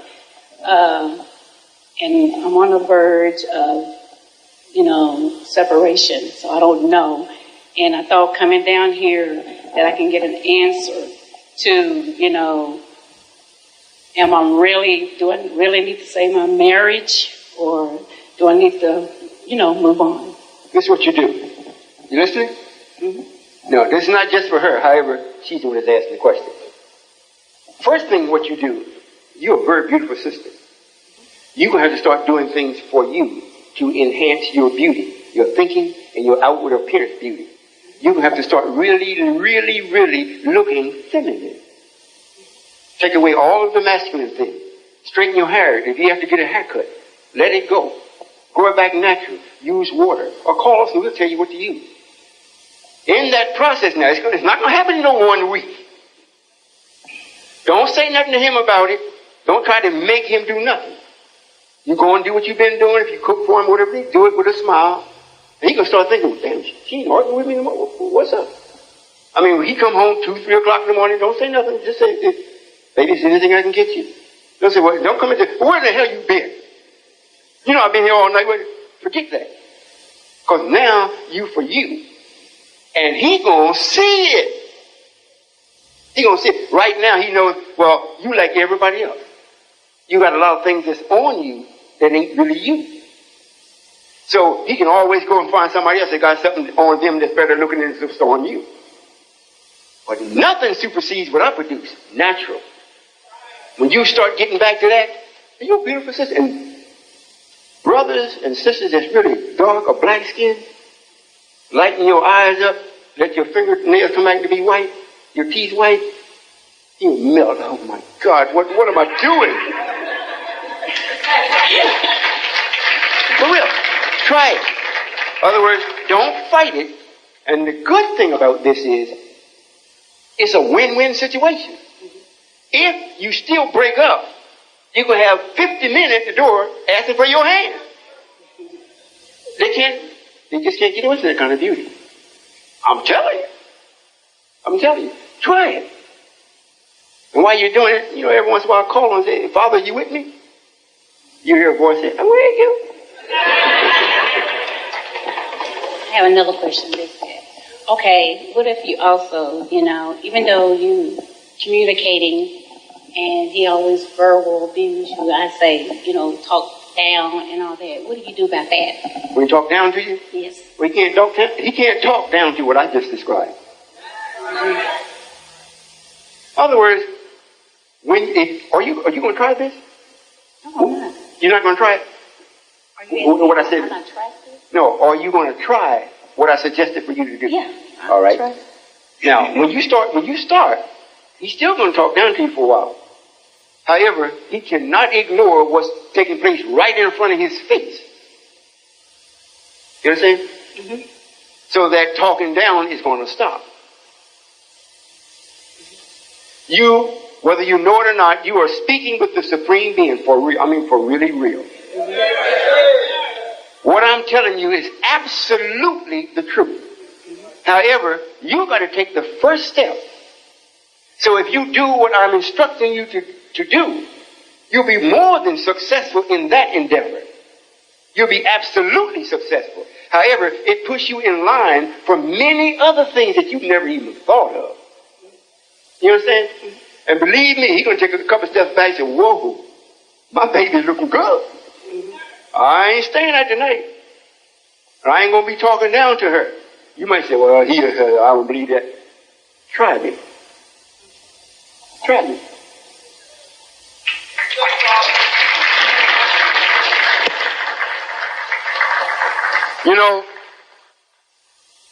And I'm on the verge of, you know, separation. So I don't know. And I thought coming down here that I can get an answer to, you know, do I really need to save my marriage, or do I need to, move on? This is what you do. You listening? Mm-hmm. No, this is not just for her. However, she's the one that's asking the question. First thing, what you do, you're a very beautiful sister. You're going to have to start doing things for you to enhance your beauty, your thinking, and your outward appearance beauty. You're going to have to start really, really, really looking feminine. Take away all of the masculine things. Straighten your hair. If you have to get a haircut, let it go. Grow it back natural. Use water. Or call us and we'll tell you what to use. In that process now, it's not going to happen in no 1 week. Don't say nothing to him about it. Don't try to make him do nothing. You go and do what you've been doing. If you cook for him, whatever, do it with a smile. And he going to start thinking, well, damn, she ain't arguing with me no more. What's up? I mean, when he come home 2, 3 o'clock in the morning, don't say nothing. Just say, baby, is there anything I can get you? Don't say, well, don't come and say, where the hell you been? I've been here all night. Well, forget that. Because now, you for you. And he going to see it. He going to see it. Right now, he knows, well, you like everybody else. You got a lot of things that's on you that ain't really you. So he can always go and find somebody else that got something on them that's better looking than what's on you. But nothing supersedes what I produce. Natural. When you start getting back to that, you're a beautiful sister. And brothers and sisters that's really dark or black skin, lighten your eyes up, let your fingernails come back to be white, your teeth white, you melt. Oh my God, what am I doing? For real, try it. In other words, don't fight it. And the good thing about this is, it's a win-win situation. If you still break up, you can have 50 men at the door asking for your hand. They just can't get into that kind of beauty. I'm telling you. Try it. And while you're doing it, every once in a while call and say, Father, you with me? You hear a voice say, I'm with you. I have another question. Okay, what if you also, even though you communicating and he always verbal abuse you, I say, talk down and all that. What do you do about that? When he talk down to you? Yes. Well, he can't talk down to what I just described. In other words, are you going to try this? No, I'm not. You're not going to try it? Are you what I said? I'm not trying to? No, are you going to try what I suggested for you to do? Yeah. All right. Try. Now, when you start, he's still going to talk down to you for a while. However, he cannot ignore what's taking place right in front of his face. You understand? Mm-hmm. So that talking down is going to stop. You, whether you know it or not, you are speaking with the Supreme Being for real. I mean, for really real. What I'm telling you is absolutely the truth. However, you got to take the first step. So if you do what I'm instructing you to do, you'll be more than successful in that endeavor. You'll be absolutely successful. However, it puts you in line for many other things that you've never even thought of. You understand? And believe me, he's going to take a couple steps back and say, whoa, my baby's looking good. I ain't staying out tonight. I ain't going to be talking down to her. You might say, well, I don't believe that. Try me. Try me.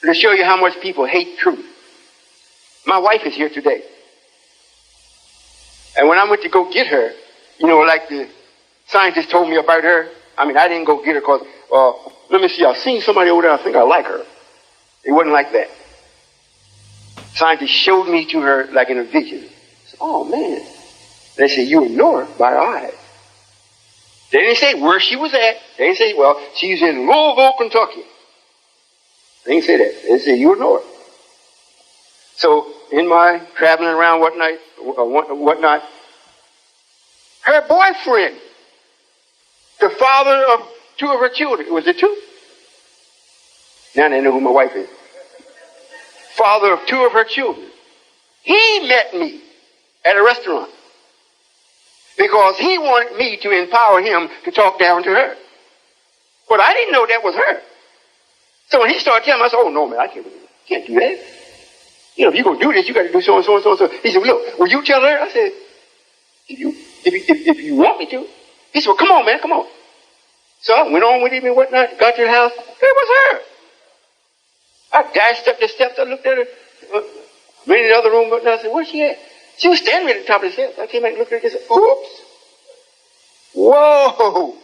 To show you how much people hate truth. My wife is here today. And when I went to go get her, like the scientist told me about her, I didn't go get her because, let me see, I've seen somebody over there, I think I like her. It wasn't like that. Scientists showed me to her like in a vision. I said, oh, man. They said, you know her by her eyes. They didn't say where she was at. They didn't say, well, she's in Louisville, Kentucky. They didn't say that. They said, you know her. So, in my traveling around whatnot, her boyfriend, the father of 2 of her children, was it 2? Now they know who my wife is. Father of 2 of her children. He met me at a restaurant. because he wanted me to empower him to talk down to her. But I didn't know that was her. So when he started telling me, I said, oh, no, man, I can't do that. You know, if you're going to do this, you got to do so and so and so and so. He said, well, look, will you tell her? I said, if you want me to. He said, well, come on, man, come on. So I went on with him and whatnot, got to the house. It was her. I dashed up the steps. I looked at her. Went in the other room, and I said, where's she at? She was standing at the top of the steps. I came back and looked at her and said, oops. Whoa.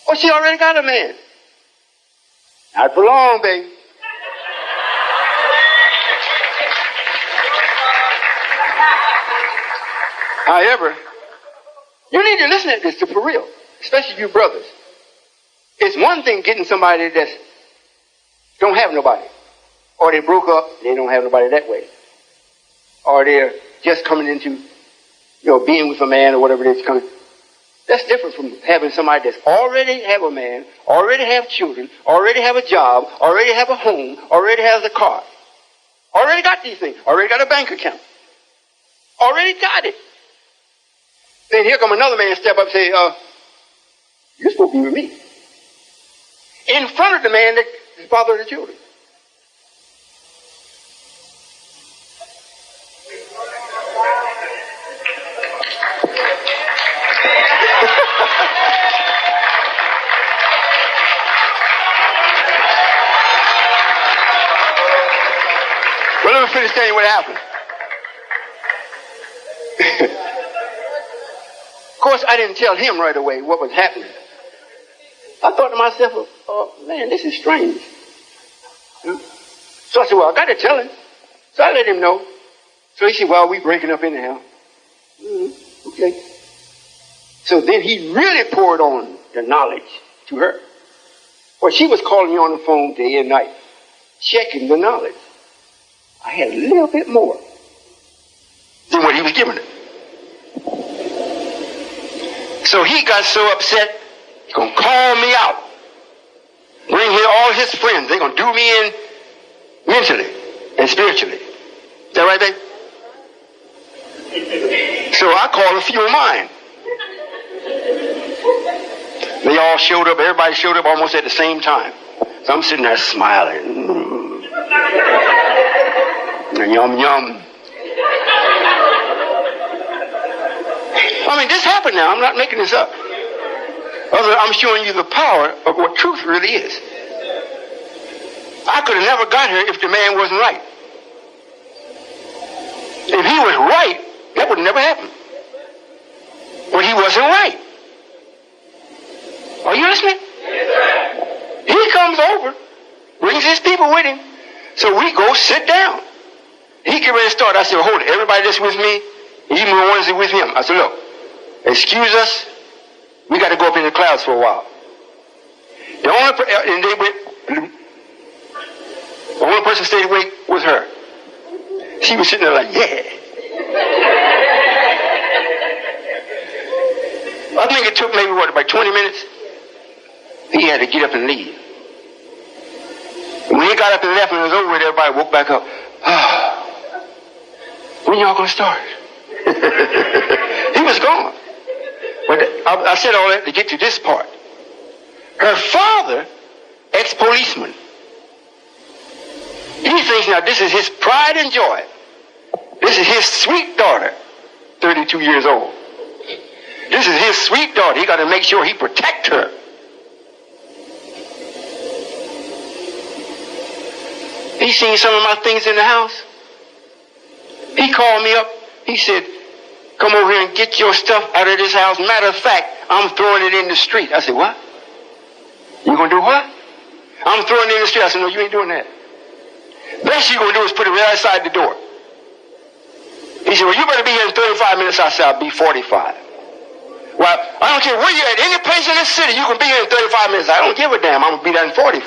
Oh, she already got a man. Not for long, baby. However, you need to listen to this for real, especially you brothers. It's one thing getting somebody that don't have nobody, or they broke up, they don't have nobody that way, or they're just coming into, being with a man or whatever it is coming. That's different from having somebody that's already have a man, already have children, already have a job, already have a home, already has a car, already got these things, already got a bank account, already got it. Then here come another man step up and say, you're supposed to be with me. In front of the man that is father of the children. Well, let me finish telling you what happened. Of course, I didn't tell him right away what was happening. I thought to myself, oh, man, this is strange. So I said, well, I got to tell him. So I let him know. So he said, well, we breaking up anyhow. Okay. So then he really poured on the knowledge to her. Well, she was calling me on the phone day and night, checking the knowledge. I had a little bit more than what he was giving her. So he got so upset, he's going to call me out. Bring here all his friends. They're going to do me in mentally and spiritually. Is that right, babe? So I called a few of mine. They all showed up. Everybody showed up almost at the same time. So I'm sitting there smiling. Yum, yum. I mean, this happened now. I'm not making this up. I'm showing you the power of what truth really is. I could have never got here if the man wasn't right. If he was right, that would never happen. But he wasn't right. Are you listening? He comes over, brings his people with him, so we go sit down. He get ready to start. I said, well, hold it. Everybody that's with me, even the ones that with him. I said, look, excuse us. We got to go up in the clouds for a while. The only person stayed awake was her. She was sitting there like, yeah. I think it took maybe, about 20 minutes? He had to get up and leave. And when he got up and left and it was over with, everybody woke back up. When y'all going to start? He was gone. But I said all that to get to this part. Her father, ex-policeman. He thinks now this is his pride and joy. This is his sweet daughter, 32 years old. This is his sweet daughter. He got to make sure he protect her. He seen some of my things in the house. He called me up. He said, come over here and get your stuff out of this house. Matter of fact, I'm throwing it in the street. I said, what? You gonna do what? I'm throwing it in the street. I said, no, you ain't doing that. Best you gonna do is put it right outside the door. He said, well, you better be here in 35 minutes. I said, I'll be 45. Well, I don't care where you're at. Any place in this city, you can be here in 35 minutes. I don't give a damn. I'm gonna be there in 45.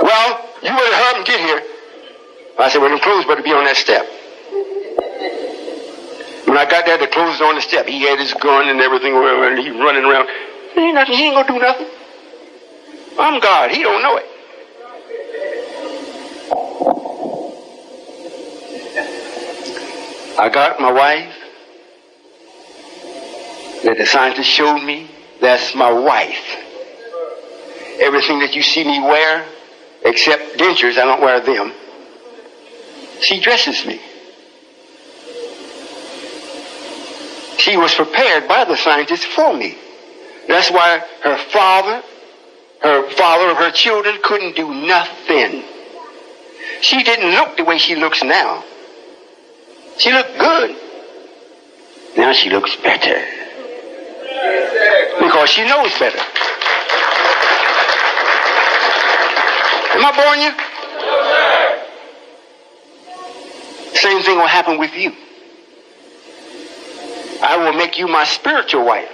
Well, you better hurry up and get here. I said, well, the clothes better be on that step. When I got there, the clothes on the step. He had his gun and everything, and he running around. He ain't gonna do nothing. I'm God. He don't know it. I got my wife that the scientist showed me. That's my wife. Everything that you see me wear, except dentures, I don't wear them. She dresses me. She was prepared by the scientist for me. That's why her father of her children couldn't do nothing. She didn't look the way she looks now. She looked good. Now she looks better. Because she knows better. Am I boring you? Same thing will happen with you. I will make you my spiritual wife.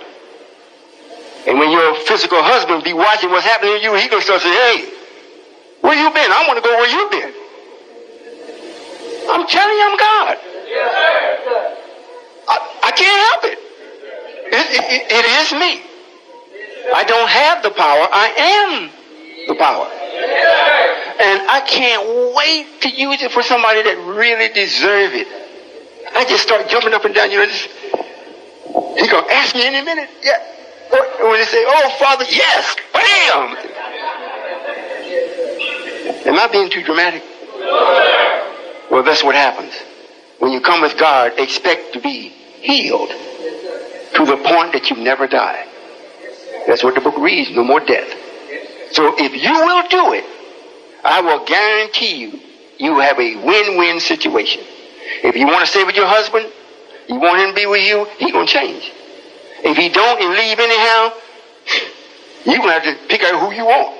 And when your physical husband be watching what's happening to you, he gonna start saying, hey, where you been? I want to go where you been. I'm telling you, I'm God. I can't help it. It is me. I don't have the power. I am the power. And I can't wait to use it for somebody that really deserves it. I just start jumping up and down. He's going to ask me any minute. Yeah. Or when they say, oh, Father, yes. Bam. Am I being too dramatic? Well, that's what happens. When you come with God, expect to be healed to the point that you never die. That's what the book reads, no more death. So if you will do it, I will guarantee you, you have a win-win situation. If you want to stay with your husband, you want him to be with you, he's going to change. If he don't and leave anyhow, you're going to have to pick out who you want.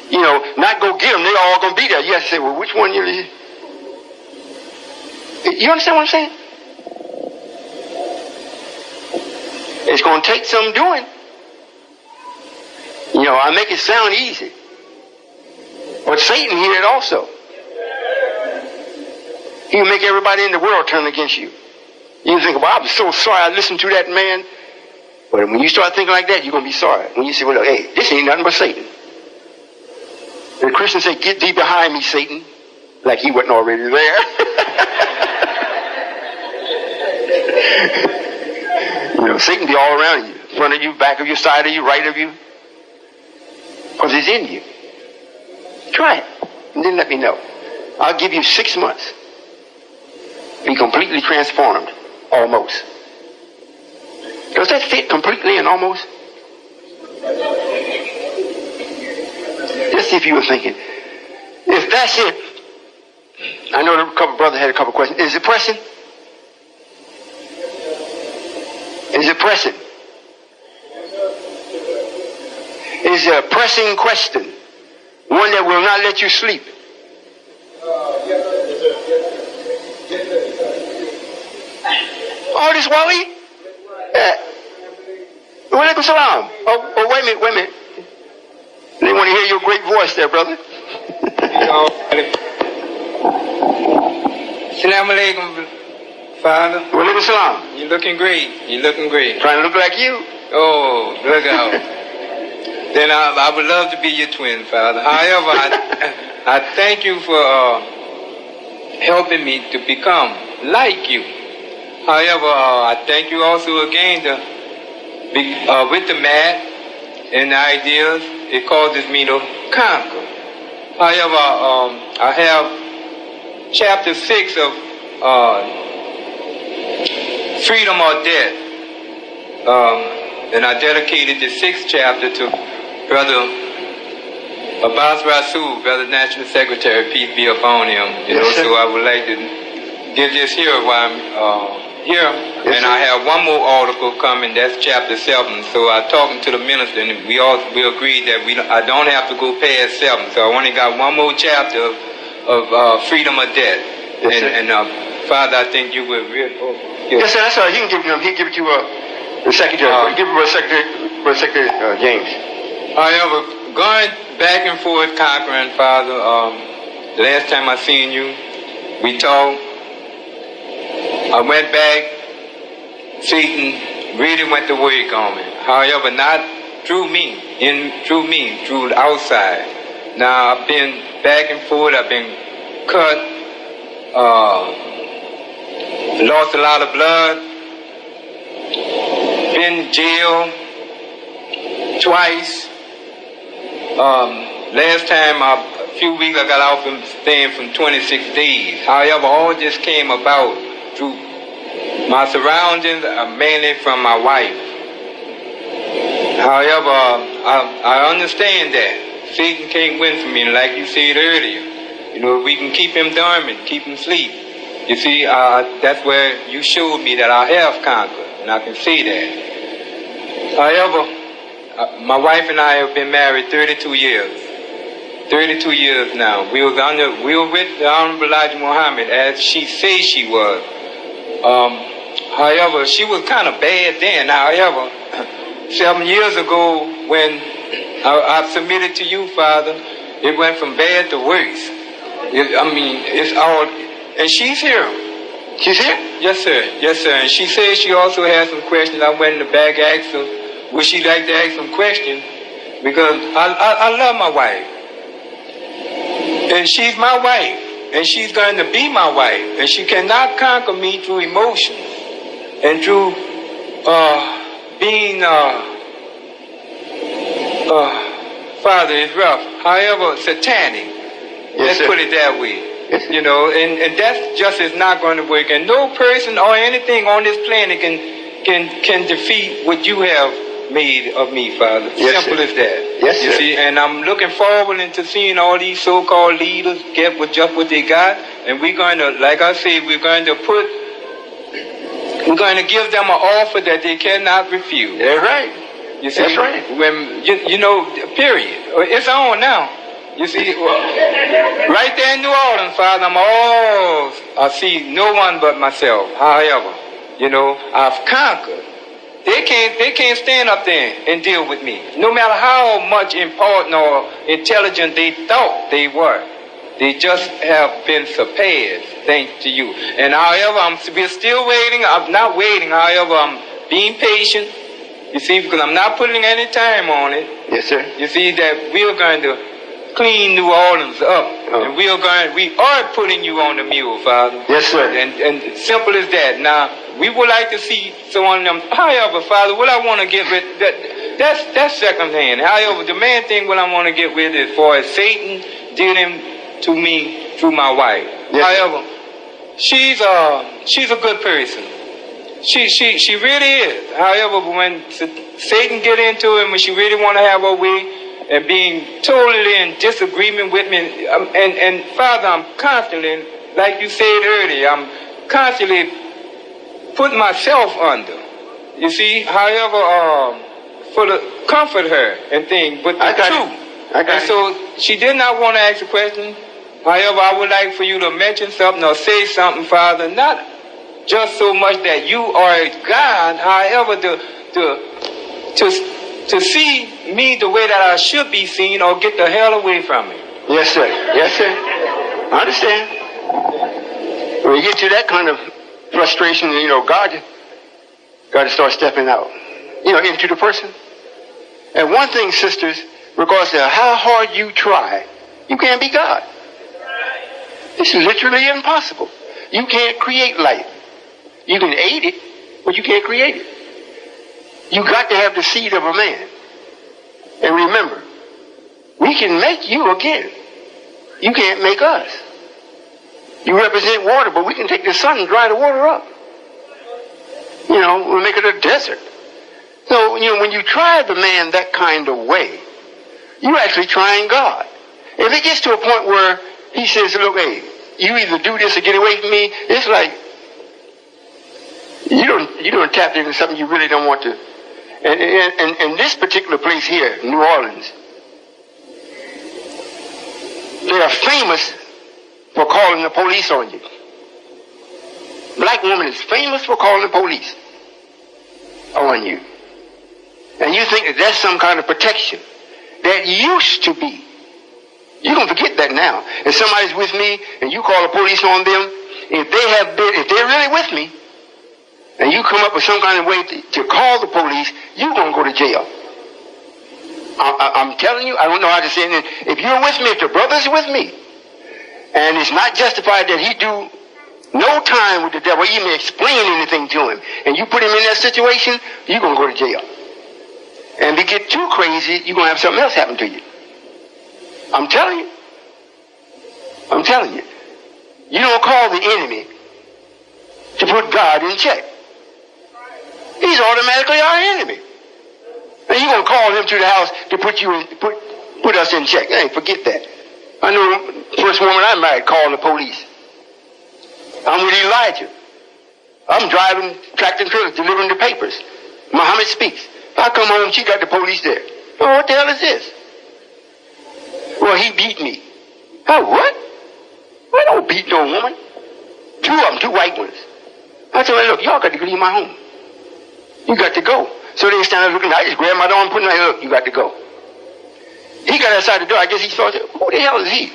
You know, not go get them, they're all going to be there. You have to say, well, which one you understand what I'm saying? It's going to take some doing. You know, I make it sound easy. But Satan hear it also. He'll make everybody in the world turn against you. You think, well, I'm so sorry I listened to that man. But when you start thinking like that, you're going to be sorry. When you say, well, look, hey, this ain't nothing but Satan. The Christians say, get thee behind me, Satan. Like he wasn't already there. You know, Satan be all around you. Front of you, back of you, side of you, right of you. Because he's in you. Try it. And then let me know. I'll give you 6 months. Be completely transformed. Almost. Does that fit completely and almost? Just see if you were thinking. If that's it, I know a couple brothers had a couple questions. Is it pressing? Is it pressing? Is it a pressing question? One that will not let you sleep. Oh, this Wally? Walaikum salam. Oh, wait a minute. They want to hear your great voice there, brother. Assalamu alaikum, Father. Walaikum salam. You're looking great. Trying to look like you? Oh, look out. Then I would love to be your twin, Father. However, I thank you for helping me to become like you. However, I thank you also again to be, with the math and the ideas, it causes me to conquer. However, I have chapter 6 of freedom or death. And I dedicated the 6th chapter to Brother Abbas Rasul, Brother National Secretary, peace be upon him. So I would like to give this here while I'm here. And I have one more article coming, that's chapter 7. So I talking to the minister, and we agreed that I don't have to go past 7. So I only got one more chapter of freedom or death. Father, I think you will really... Yes, sir, that's all right. You can give it to him. He'll give it to the secretary. Give it to Secretary James. However, going back and forth conquering, Father, the last time I seen you, we talked. I went back. Satan really went to work on me. However, not through me, through the outside. Now, I've been back and forth. I've been cut. lost a lot of blood, been in jail twice. Last time, a few weeks, I got off from staying from 26 days. However, all this came about through my surroundings, mainly from my wife. However, I understand that Satan can't win for me, and like you said earlier, you know, we can keep him dormant, keep him asleep. You see, that's where you showed me that I have conquered, and I can say that. However, my wife and I have been married 32 years. 32 years now. We were with the Honorable Elijah Muhammad as she said she was. However, she was kind of bad then. However, 7 years ago when I submitted to you, Father, it went from bad to worse. It's all, and she's here. She's here? Yes, sir. Yes, sir. And she said she also had some questions. I went in the back, asked her, would she like to ask some questions? Because I love my wife. And she's my wife. And she's going to be my wife. And she cannot conquer me through emotions. And through being, Father, it's rough. However, satanic. Let's put it that way. You know, and that just is not going to work. And no person or anything on this planet can defeat what you have made of me, Father. Simple as that. Yes, you see, and I'm looking forward into seeing all these so-called leaders get with just what they got, and we're going to, like I said, we're going to give them an offer that they cannot refuse. That's right. You see, that's right. When you know, period. It's on now. You see, right there in New Orleans, Father, I see no one but myself. However, you know, I've conquered. They can't stand up there and deal with me. No matter how much important or intelligent they thought they were. They just have been surpassed, thanks to you. And however, we're still waiting. I'm not waiting. However, I'm being patient. You see, because I'm not putting any time on it. Yes, sir. You see that we are going to clean New Orleans up. And we are putting you on the mule, Father. Yes, sir. And simple as that. Now, we would like to see someone of them. However, Father, what I want to get with, that's second hand. However, the main thing what I want to get with is for as Satan dealing to me through my wife. Yes. However, she's a good person. She really is. However, when Satan get into it, when she really want to have her way, and being totally in disagreement with me, and Father, I'm constantly, like you said earlier, I'm constantly putting myself under. You see, however, for to comfort her and things, but the truth. And so she did not want to ask a question. However, I would like for you to mention something or say something, Father, not just so much that you are God, however, to see me the way that I should be seen or get the hell away from me. Yes, sir. Yes, sir. I understand. When you get to that kind of frustration, you know, God to start stepping out, you know, into the person. And one thing, sisters, regardless of how hard you try, you can't be God. It's literally impossible. You can't create life. You can aid it, but you can't create it. You got to have the seed of a man. And remember, we can make you again. You can't make us. You represent water, but we can take the sun and dry the water up. You know, we'll make it a desert. So, you know, when you try the man that kind of way, you're actually trying God. If it gets to a point where he says, look, hey, you either do this or get away from me, it's like, you don't tap into something you really don't want to. And this particular place here, New Orleans, they are famous for calling the police on you. Black woman is famous for calling the police on you. And you think that that's some kind of protection. That used to be. You're going to forget that now. If somebody's with me and you call the police on them, if they're really with me, and you come up with some kind of way to call the police, you're going to go to jail. I'm telling you, I don't know how to say it. If you're with me, if the brother's with me, and it's not justified that he do No time with the devil even explain anything to him. And you put him in that situation, you're going to go to jail. And if you get too crazy, you're going to have something else happen to you. I'm telling you. I'm telling you. You don't call the enemy to put God in check. He's automatically our enemy. And you're going to call him to the house to put us in check. Hey, forget that. I know the first woman I married called the police. I'm with Elijah. I'm driving tractor trailers, delivering the papers. Muhammad speaks. I come home, she got the police there. Oh, what the hell is this? Well, he beat me. Oh, what? I don't beat no woman. Two of them, two white ones. I told her, look, y'all got to leave my home. You got to go. So they stand there looking. I just grabbed my door and put in my look, you got to go. He got outside the door. I guess he thought, who the hell is he?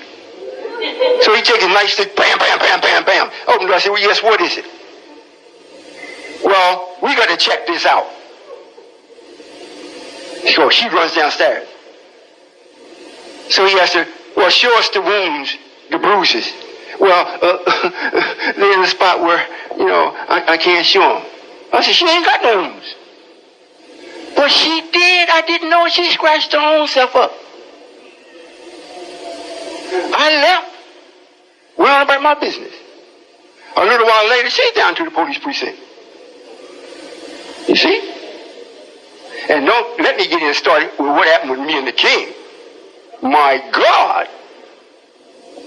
So he takes a nice stick, bam, bam, bam, bam, bam. Open the door. I said, well, yes, what is it? Well, we got to check this out. So she runs downstairs. So he asked her, well, show us the wounds, the bruises. Well, they're in the spot where, I can't show them. I said, she ain't got no wounds. But she did. I didn't know she scratched her own self up. I left. Went on about my business. A little while later, she's down to the police precinct. You see? And don't let me get in started with what happened with me and the king. My God.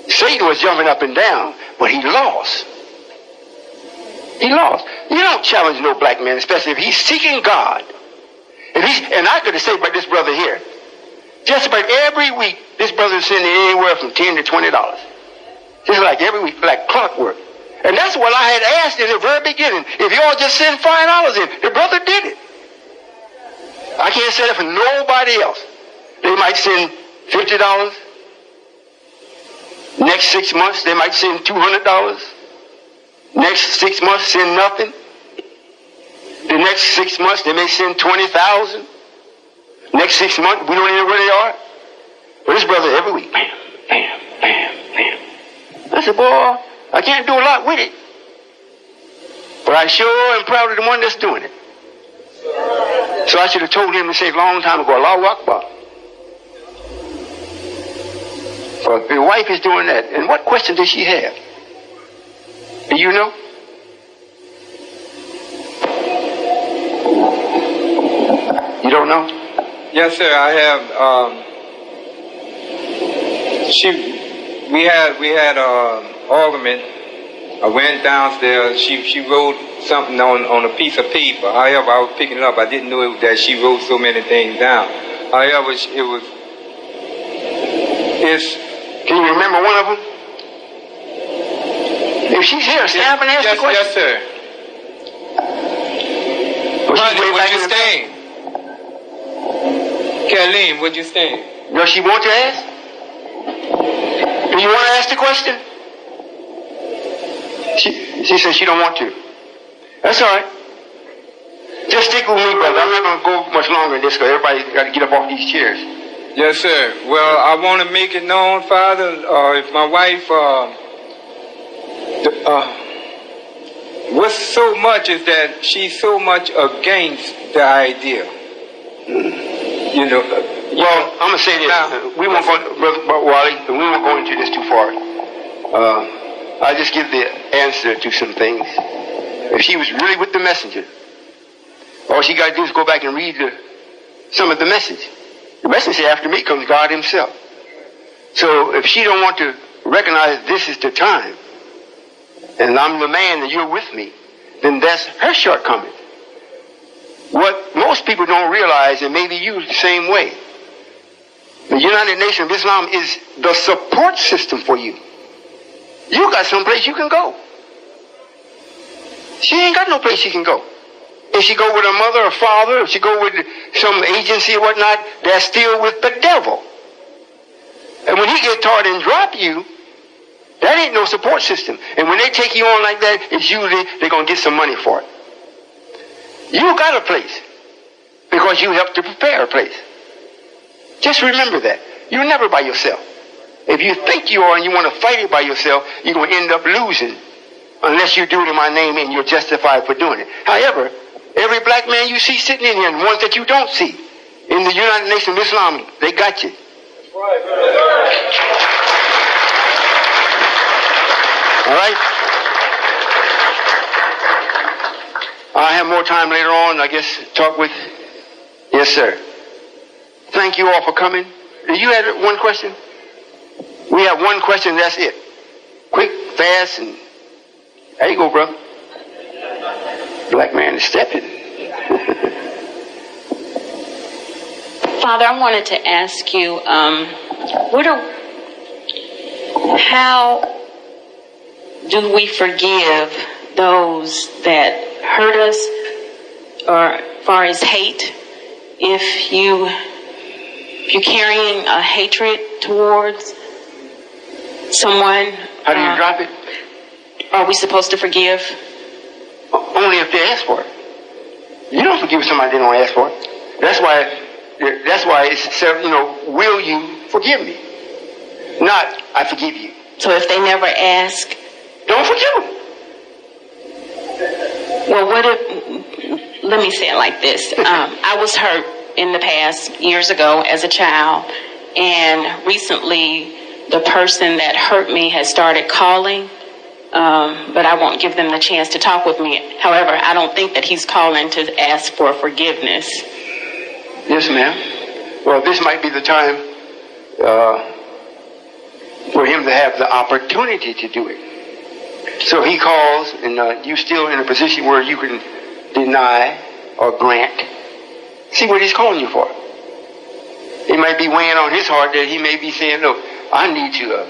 Satan was jumping up and down, but he lost. He lost. You don't challenge no black man, especially if he's seeking God. And I could have said about this brother here, just about every week, this brother is sending anywhere from $10 to $20. Just like every week, like clockwork. And that's what I had asked in the very beginning. If y'all just send $5 in, the brother did it. I can't say that for nobody else. They might send $50. Next 6 months, they might send $200. Next 6 months, send nothing. The next 6 months, they may send 20,000. Next 6 months, we don't even know where they are. But this brother, every week, bam, bam, bam, bam. I said, boy, I can't do a lot with it. But I sure am proud of the one that's doing it. So I should have told him to say a long time ago, Allahu Akbar. So if your wife is doing that, and what question does she have? Do you know? You don't know? Yes, sir. I have. We had argument. I went downstairs. She wrote something on a piece of paper. However, I was picking it up. I didn't know that she wrote so many things down. However, Can you remember one of them? If she's here, stand up and ask the question. Yes, sir. What'd you stand? Kathleen, what'd you stand? Does she want to ask? Do you want to ask the question? She says she don't want to. That's all right. Just stick with me, brother. I'm not going to go much longer in this because everybody got to get up off these chairs. Yes, sir. Well, I want to make it known, Father, if my wife, what's so much is that she's so much against the idea. Well, I'm going to say this. We won't go, Brother Wally, we won't go into this too far. I'll just give the answer to some things. If she was really with the messenger, all she got to do is go back and read some of the message. The messenger after me comes God himself. So if she don't want to recognize this is the time, and I'm the man and you're with me, then that's her shortcoming. What most people don't realize, and maybe you the same way, the United Nations of Islam is the support system for you. You got someplace you can go. She ain't got no place she can go. If she go with her mother or father, if she go with some agency or whatnot, they're still with the devil. And when he gets tired and drop you, that ain't no support system. And when they take you on like that, it's usually they're going to get some money for it. You got a place because you helped to prepare a place. Just remember that. You're never by yourself. If you think you are and you want to fight it by yourself, you're going to end up losing. unless you do it in my name and you're justified for doing it. However, every black man you see sitting in here and ones that you don't see in the United Nations of Islam, they got you. All right? I have more time later on, I guess, talk with. Yes, sir. Thank you all for coming. You had one question? We have one question, that's it. Quick, fast, and there you go, brother. Black man is stepping. Father, I wanted to ask you, how do we forgive those that hurt us, or as far as hate? If you're carrying a hatred towards someone, how do you drop it? Are we supposed to forgive? Only if they ask for it. You don't forgive somebody they don't ask for it. That's why it's, will you forgive me? Not, I forgive you. So if they never ask, don't forgive them. Well, let me say it like this. I was hurt in the past, years ago, as a child, and recently the person that hurt me has started calling, but I won't give them the chance to talk with me. However, I don't think that he's calling to ask for forgiveness. Yes, ma'am. Well, this might be the time for him to have the opportunity to do it. So he calls, and you still in a position where you can deny or grant. See what he's calling you for. It might be weighing on his heart that he may be saying, look, I need to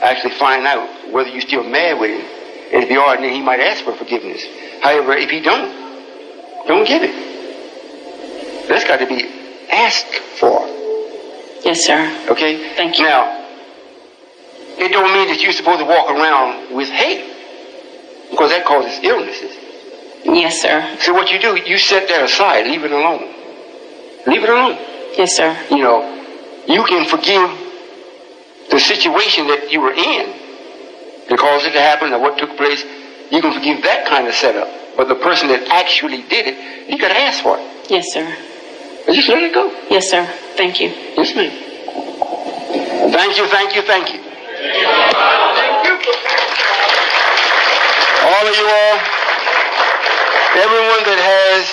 actually find out whether you're still mad with him. And if you are, then he might ask for forgiveness. However, if he don't give it. That's got to be asked for. Yes, sir. Okay? Thank you. Now, it don't mean that you're supposed to walk around with hate, because that causes illnesses. Yes, sir. So what you do, you set that aside, leave it alone. Leave it alone. Yes, sir. You can forgive the situation that you were in that caused it to happen or what took place. You can forgive that kind of setup. But the person that actually did it, you got to ask for it. Yes, sir. And just let it go. Yes, sir. Thank you. Yes, ma'am. Thank you, thank you, thank you. All of you all, everyone that has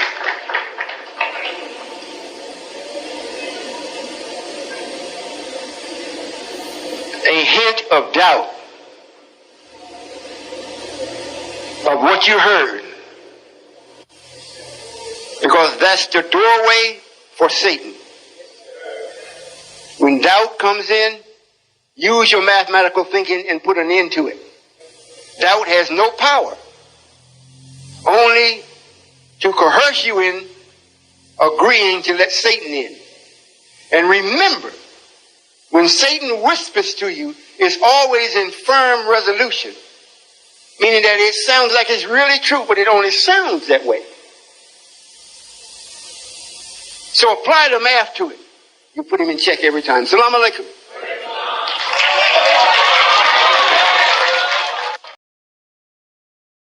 a hint of doubt of what you heard, because that's the doorway for Satan. When doubt comes in, use your mathematical thinking and put an end to it. Doubt has no power, only to coerce you in agreeing to let Satan in. And remember, when Satan whispers to you, it's always in firm resolution, meaning that it sounds like it's really true, but it only sounds that way. So apply the math to it. You put him in check every time. Salaam alaikum.